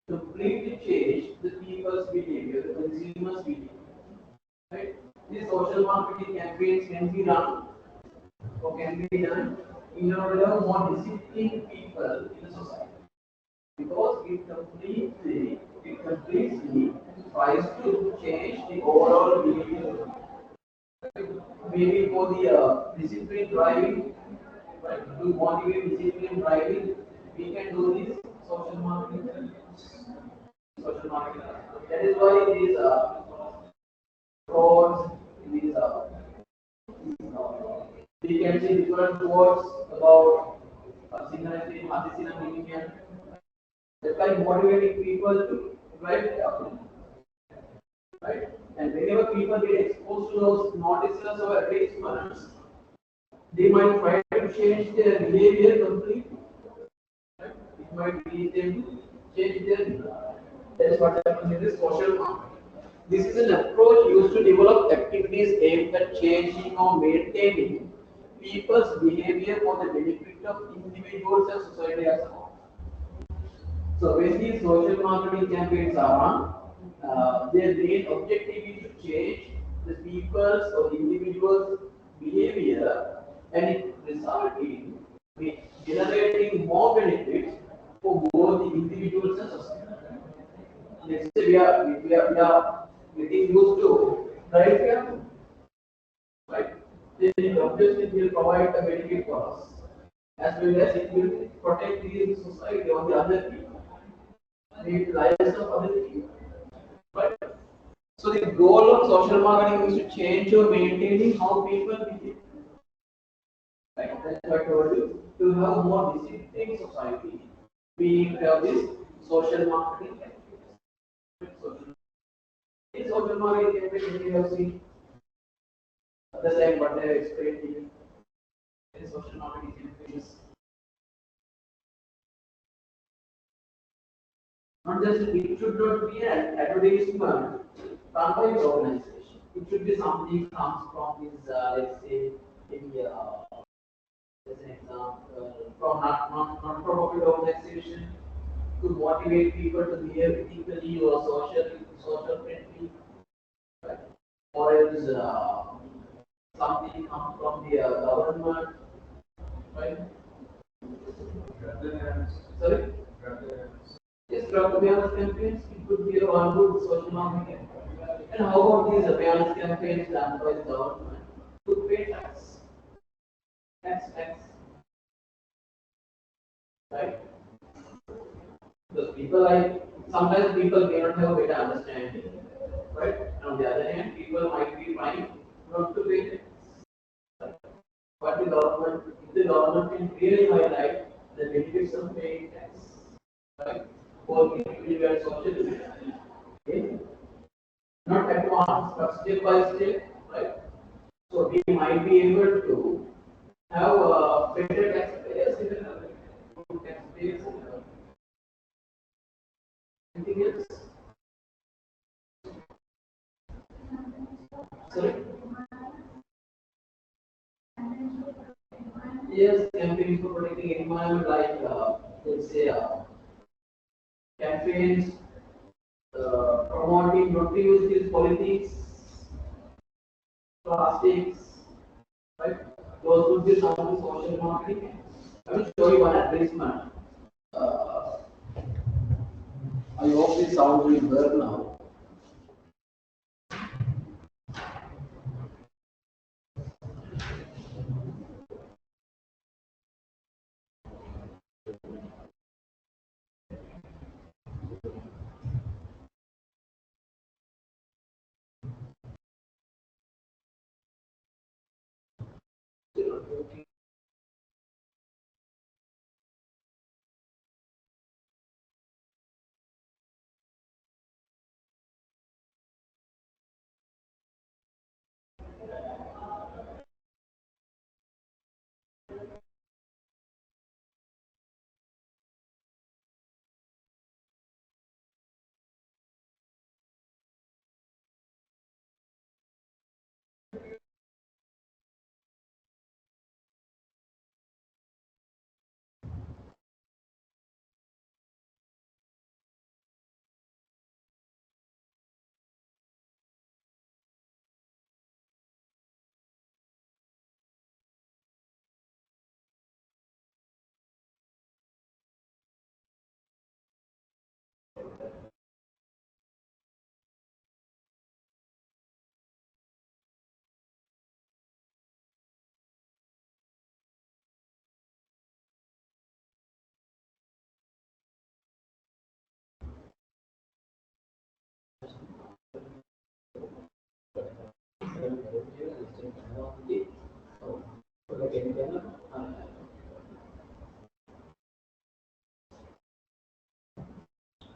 completely change the people's behavior, the consumers' behavior. Right? These social marketing campaigns can be run or can be done in order to have more disciplined people in the society. Because it completely tries to change the overall behavior. Maybe for the discipline driving, right, to motivate discipline driving, we can do this social marketing. Social marketing. That is why these frauds, these we can see different words about synchronicity, anti-synchronicity, that's like motivating people to drive it, right? And whenever people get exposed to those notices or advertisements, they might try to change their behavior completely. Right? It might lead them to change their behavior. That is what happens in this social marketing. This is an approach used to develop activities aimed at changing or maintaining people's behavior for the benefit of individuals and society as a whole. So when these social marketing campaigns are run, their main objective is to change the people's or the individuals' behavior, and it results in generating more benefits for both the individuals and society. Let's say we are getting used to drive here, right? Then it obviously will provide a benefit for us, as well as it will protect the society or the other people, the lives of other people. Right? So the goal of social marketing is to change or maintaining how people behave. Right? That's what I told you. to have more disciplined society, we have this social marketing campaigns. In social marketing campaign, we have seen the same what I have explained to you. In social marketing campaigns, not just it should not be an advertisement run by the organization. It should be something comes from this, let's say, maybe as an example, from non-profit organization to motivate people to behave ethically or social friendly, right? Or else something comes from the government, right? Sorry? Yes, drug awareness campaigns, it could be one good social marketing campaign. And how about these awareness campaigns done by the government to pay tax, right? Because people like sometimes people may not have a better understanding, right? And on the other hand, people might be trying not to pay tax. But the government, if the government can really highlight the benefits of paying tax, right? Both individual and social, okay? Not at once, but step by step, right? So we might be able to have better taxpayers in the country, good taxpayers in the country. Anything else? Sorry? Yes, campaigns for protecting environment like let's say campaigns promoting not to use these politics, plastics, right? Those would be some of the social marketing. I will show you one advertisement. Uh, I hope this sound will work now.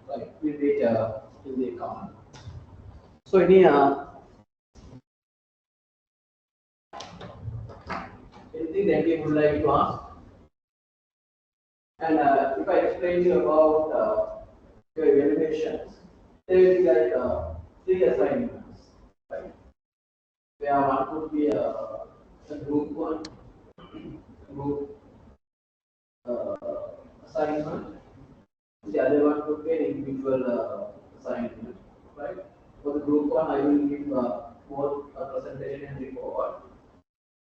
Right, we'll wait till they come. So anything that you would like to ask? And if I explain you about your evaluations, there will be like three assignments, right? Where one would be a group one, group assignment. The other one would be an individual assignment, right? For the group one, I will give both a presentation and report.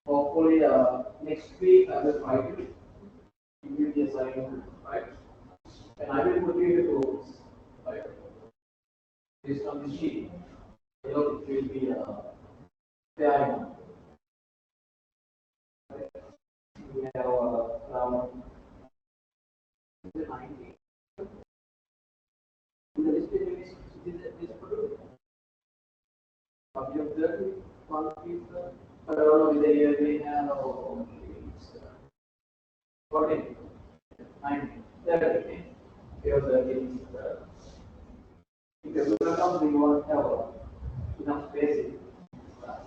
Hopefully, next week I will try to give you the assignment, right? And I will put you the rules, right? Based on the sheet. You know, it will be fair enough. We have around 90. The list is put object 30, one people. I don't know whether you may have or 14, 19, 30. Here's the thing. If everyone comes, we won't have enough space in class.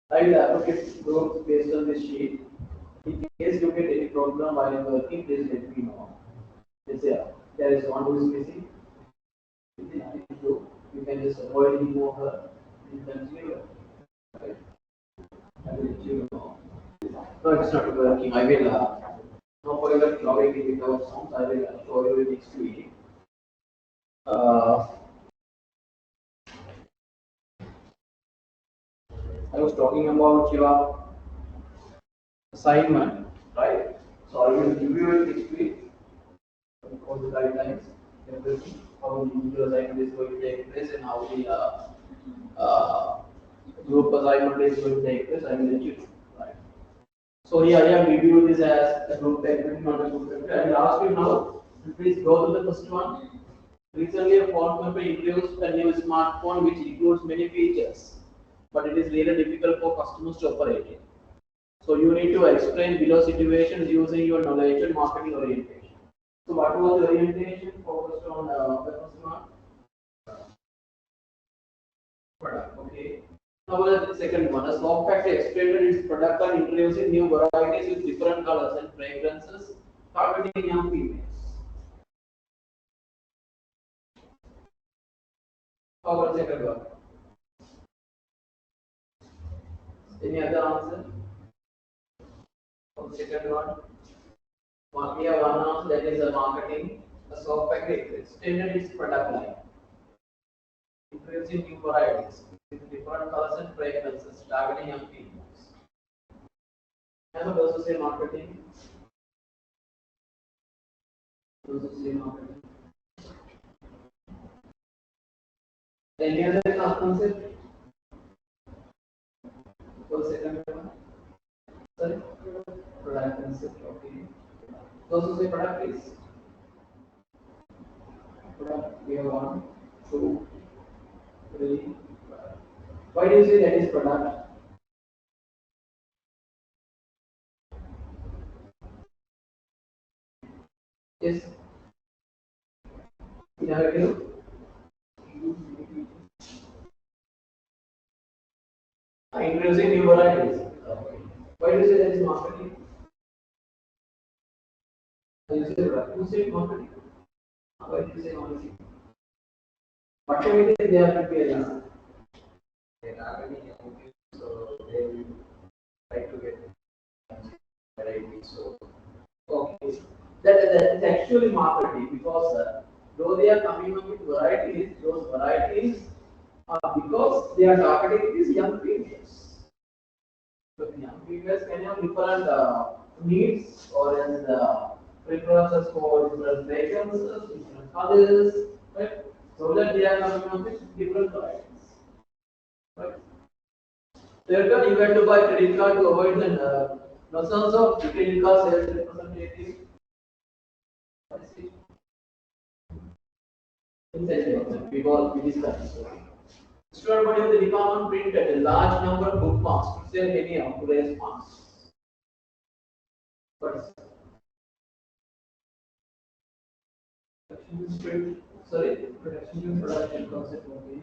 Right, the advocates group based on this sheet. In case you get any problem while working, please let me know. Let's say there is one who is missing. You can just avoid him or her and continue. Right? I will let you know. No, it's not working. I will no further clogging without sounds. I will show you next week. I was talking about your assignment, right? So I will review it next week. All the guidelines, everything, how the individual assignment is going to take place, and how the group assignment is going to take place. I will let you know, right? So here I have reviewed this as a group activity, not a group activity. I will ask you now. Please go to the first one. Recently, a phone company introduced a new smartphone which includes many features, but it is really difficult for customers to operate it. So you need to explain below situations using your knowledge and marketing orientation. So what was the orientation focused on the first one? Product. Okay. Now the second one, a soft factory explained its product and introducing new varieties with different colors and fragrances targeting young females. How about the second one? Any other answer? For the second one? We have one answer, that is a marketing. A soft factory extended its product line, introducing new varieties with different colors and fragrances targeting young females. And also say marketing. Also say marketing. Any other concept? For the second one? Sorry? Product concept, okay. Also say product is. Product, we have 1, 2, 3. Why do you say that is product? Yes. In our view, introducing new varieties. Why do you say that is marketing? You say product. You say marketing. Why do you say marketing? Whatever it is, they are preparing. They are very young, so they will try to get varieties. So Okay. That is actually marketing because though they are coming up with varieties, those varieties are because they are targeting these young females. So young females can have different needs or as preferences for different fragrances, different colors, right? So that they are coming up with different varieties, right? Therefore, you have to buy credit card to avoid the nonsense of credit card sales representative. Because we discussed. Student body of the department printed a large number of bookmarks to save any of today's marks. What is production? Sorry, production concept. Okay.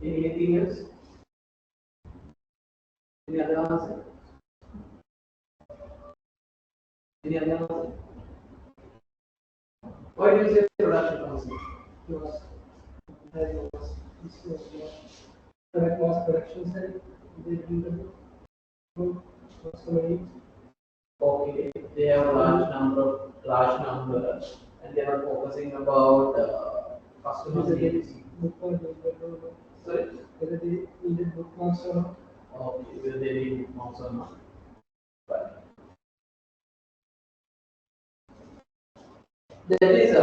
Anything else? Any other answer? Any other answer? Why do you say production concept? Because there was this was correct mass production side. They did the customer. Okay, they have a large number, and they are focusing about customer needs. Sorry? Whether they needed bookmarks or not. Okay, whether they need bookmarks or not. Right. That is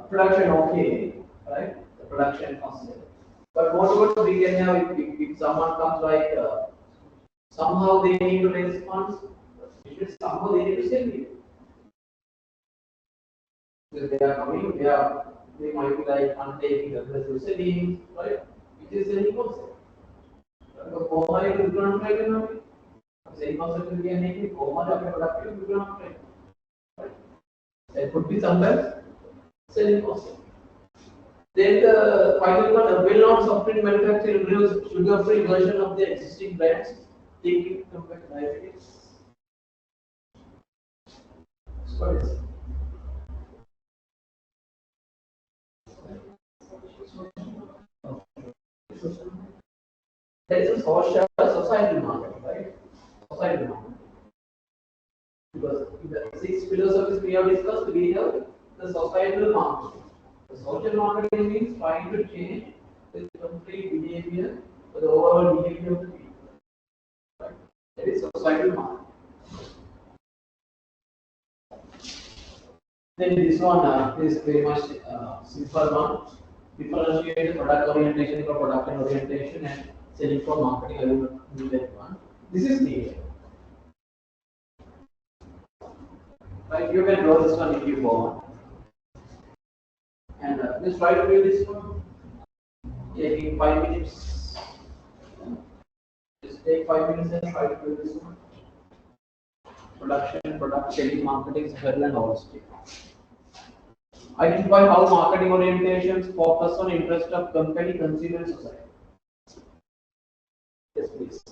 production okay, right? The production concept. But moreover, we can have if someone comes like somehow they need to raise funds, somehow they need to sell it. Because they are coming, they might be like undertaking aggressive selling, right? Which is selling concept. Because for my different economy, selling cost will be negative. How much of your product will not trade. Right? There could be sometimes selling cost. Then the final one will not substitute manufacture introduce sugar-free version of the existing brands. Taking compared diabetes. What is it? There is a societal market, right? Societal market. Because in the six philosophies we have discussed, we have the societal market. The social marketing means trying to change the complete behavior or the overall behavior of the people. Right? That is societal market. Then this one is very much simple one. Differentiate product orientation for product orientation and selling for marketing. I will do that one. This is clear. Right, you can draw this one if you want. And just try to do this one. Taking 5 minutes. Just take 5 minutes and try to do this one. Production, product, selling, marketing, well and holistic. Identify how marketing orientations focus on interest of company, consumer, and society. Yes, please.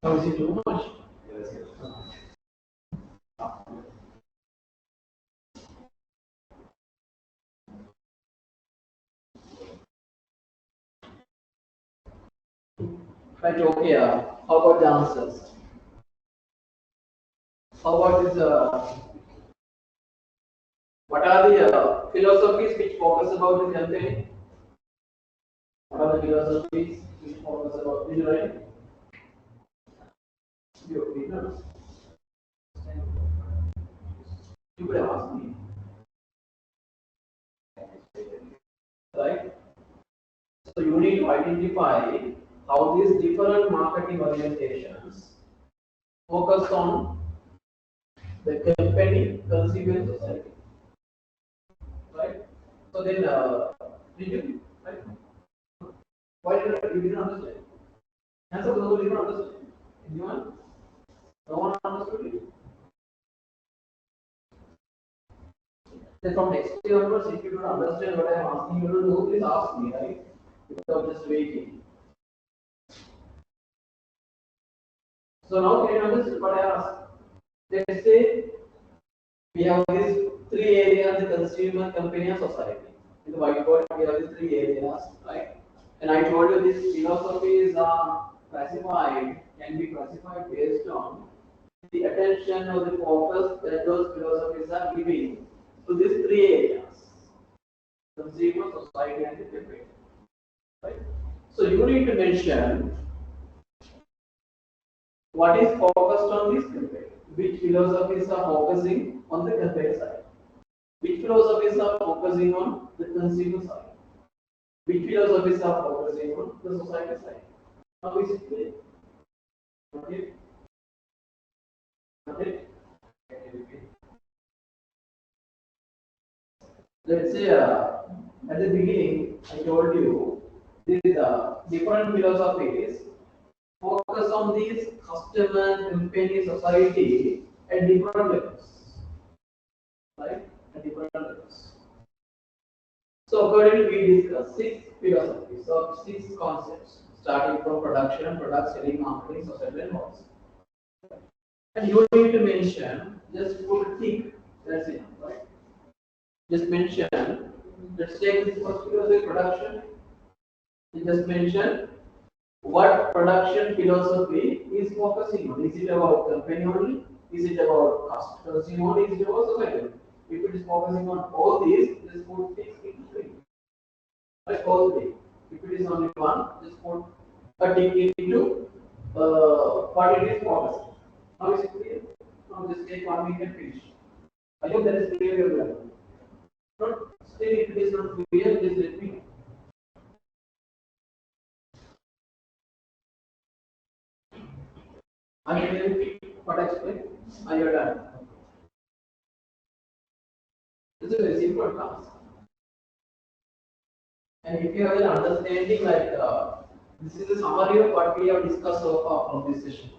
Now is it too much? Right, okay. How about the answers? How about this? What are the philosophies which focus about the campaign? What are the philosophies which focus about? Did you write? You did not. You could have asked me, right? So you need to identify how these different marketing organizations focus on the company, consumer, society, right? So then, did you? Right? Why did you didn't understand? Answer to those who didn't understand. Anyone? No one understood it. Then from next year onwards, if you don't understand what I am asking you to do, please ask me, right? Without just waiting. So now can you understand what I asked? Let's say we have these three areas: the consumer, company, and society. In the whiteboard, we have these three areas, right? And I told you these philosophies are classified, can be classified based on the attention or the focus that those philosophies are giving to these three areas: consumer, society, and the company. Right? So you need to mention what is focused on this campaign, which philosophies are focusing on the campaign side, which philosophies are focusing on the consumer side, which philosophies are focusing on the society side. Now is it clear? Okay. Okay. Let's say at the beginning I told you these different philosophies focus on these customer, company, society at different levels, right? At different levels. So accordingly, we discuss six philosophies or six concepts, starting from production, product selling, marketing, society, and laws. And you need to mention, just put a tick, that's it, right? Just mention, let's take this first philosophy, production. You just mention what production philosophy is focusing on. Is it about company only? Is it about consumer only? Is it about society? If it is focusing on all these, just put six into three. Right, all three. If it is only one, just put a tick into what it is focusing. Now is it clear? Now just take 1 week and finish. I hope that is clear your level. Not still if it is not clear, just let me know. Are you clear what I explained? Are you done? This is a very simple task. And if you have an understanding like this is a summary of what we have discussed so far from this session.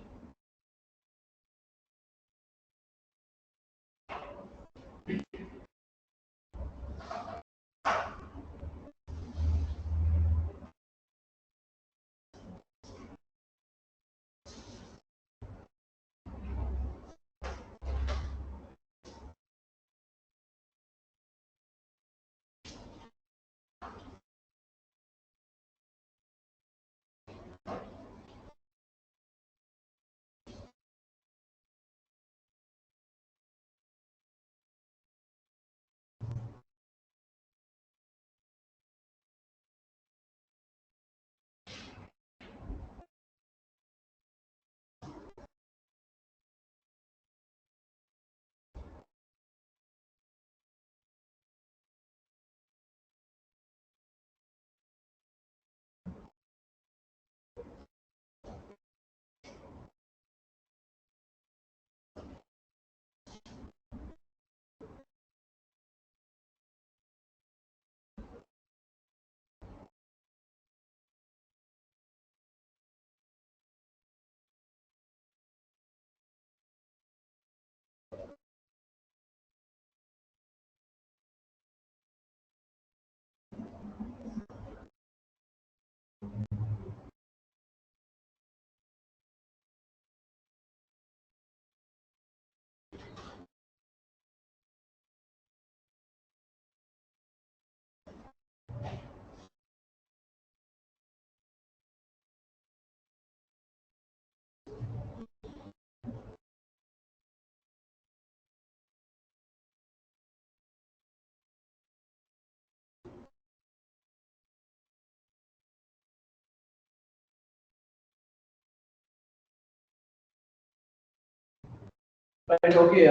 Right, okay,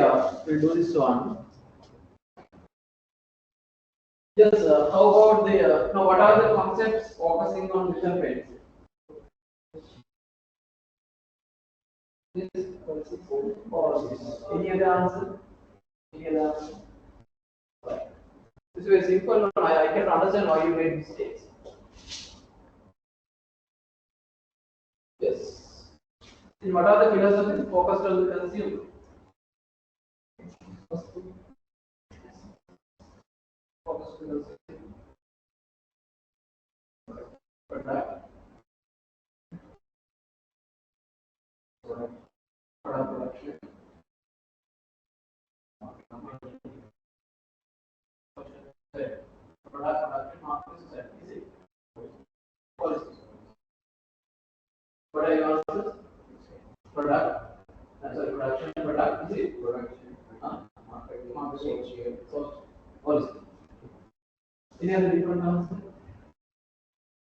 we'll do this one. Yes, how about the, now what are the concepts focusing on vision page? This policies. Any other answer? Any other answer? Right. This is very simple one. I can understand why you made mistakes. Yes. And what are the philosophies focused on the consumer? Focused on the consumer. Product. Product production. Product production, market society. Is it? Policies. What are your answers? Product. Sorry, production product. Is it? Production, Market social, so policy. Any other different answer?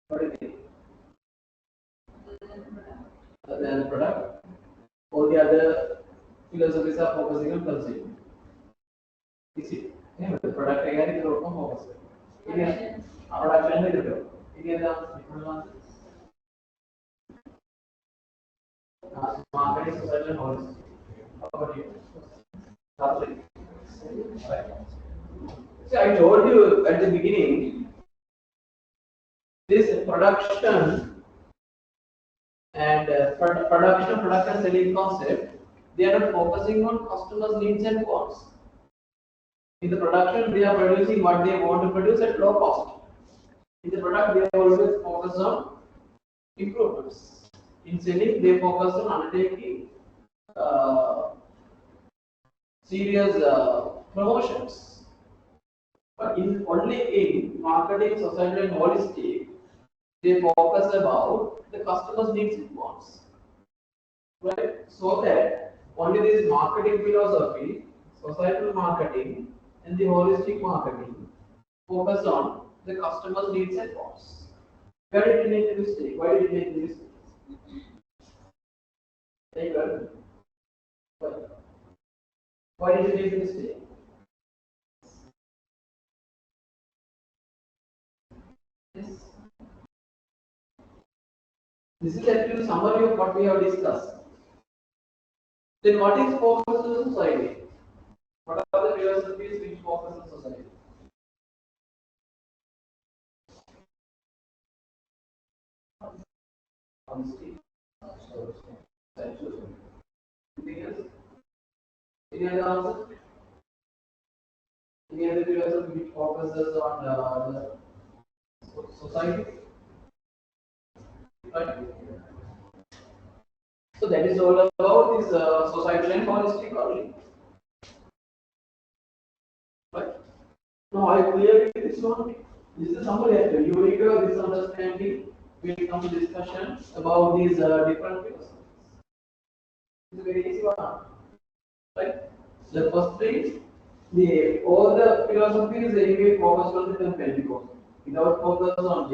What do you think? Other than the product, all the other philosophies are focusing on consumer. Is it? Yeah, but the product again is also focused. Any production is different. Any other different answers? Marketing, social, and policy. How about you? Sorry. See, I told you at the beginning, this production and product and selling concept, they are not focusing on customers' needs and wants. In the production, they are producing what they want to produce at low cost. In the product, they are always focused on improvements. In selling, they focus on undertaking serious promotions. But in only in marketing, society, and holistic, they focus about the customer's needs and wants. Right? So that only this marketing philosophy, societal marketing, and the holistic marketing focus on the customer's needs and wants. Where did you make the mistake? Why did you make the mistake? Very well. Why did you make the mistake? Yes. This is actually summary of what we have discussed. Then what is focus on society? What are the philosophies which focus on society? Honesty. Anything else? Any other answer? Any other philosophy which focuses on the society? Right? So that is all about this societal and holistic only. Right? Now I clear this one. This is summary actually. You need to have this understanding when it comes to discussion about these different philosophies. It's a very easy one. Right? The first thing, the all the philosophies anyway focused on the company because without focus on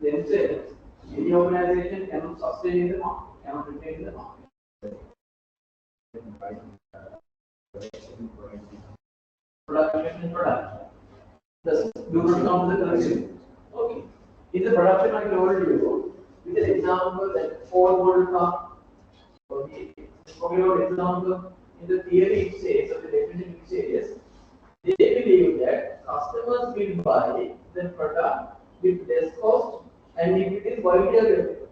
themselves, any organization cannot sustain in the market, cannot retain in the market. Production and production. Thus, do not come to the consumer. Okay. In the production, I told you with an example that 4-volt car. Okay. Talking about example, in the theory it says, or the definition it says, they believe that customers will buy the product with less cost and if it is widely available.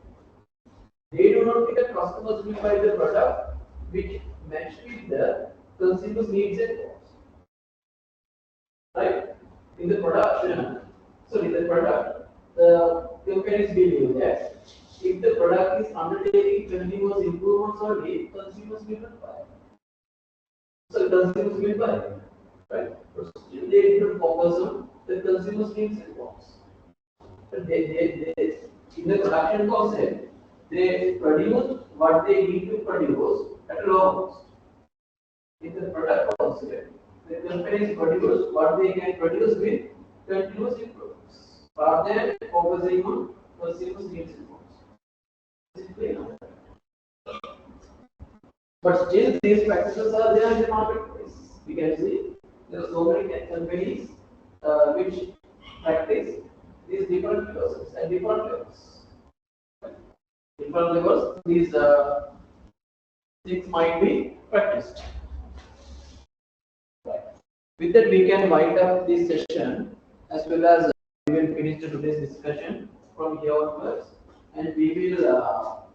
They do not think that customers will buy the product which match with the consumer's needs and wants. Right? In the production, the product, the companies believe that if the product is undertaking continuous improvements only, consumers will not buy. So consumers will buy, right? But still they did not focus on the consumers' needs and wants. But they, in the production concept, they produce what they need to produce at a low cost. In the product concept, the companies produce what they can produce with continuous improvements, rather than focusing on consumers' needs and wants. Is it clear? But still, these practices are there in the marketplace. We can see there are so many companies which practice these different processes and different levels. Different levels, these things might be practiced. Right. With that, we can wind up this session as well as we will finish today's discussion from here onwards, and we will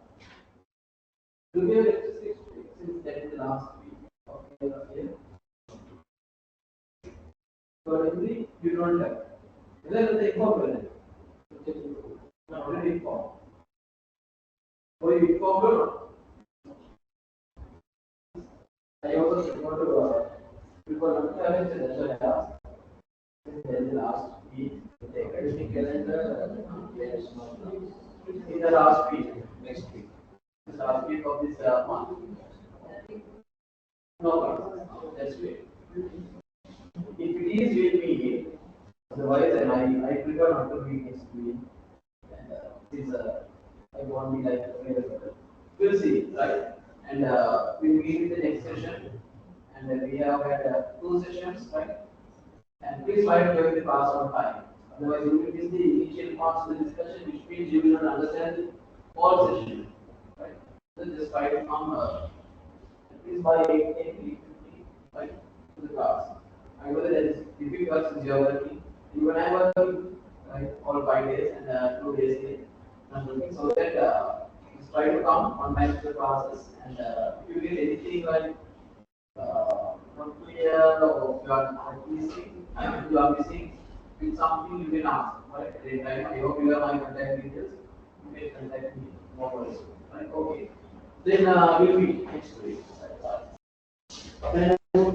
review lecture 6 since that is the last week of the year. Currently, you don't have. Then the informed already informed. So you informed or not? I also want to before Lanka, that's what I asked. In the last week, the academic calendar, there is no in the last week, next week, the last week of this month. No, that's great. If it is with me, otherwise, and I prefer not to be next week. And this I won't be like available. We'll see, right? And we'll meet in the next session. And we have had 2 sessions, right? And please try to join the class on time. Otherwise, you will miss the initial parts of the discussion, which means you will not understand all session, right? So just try to come at least by 8:50, right, to the class. I know that is difficult since you are working. Even I am working, right, all 5 days and 2 days here. So that just try to come on my classes, and if you get anything like not clear or you are missing with something, you can ask, right? At any time, I hope you have my contact details. You can contact me, no worries, right? Okay. Then we'll meet next week. Then I will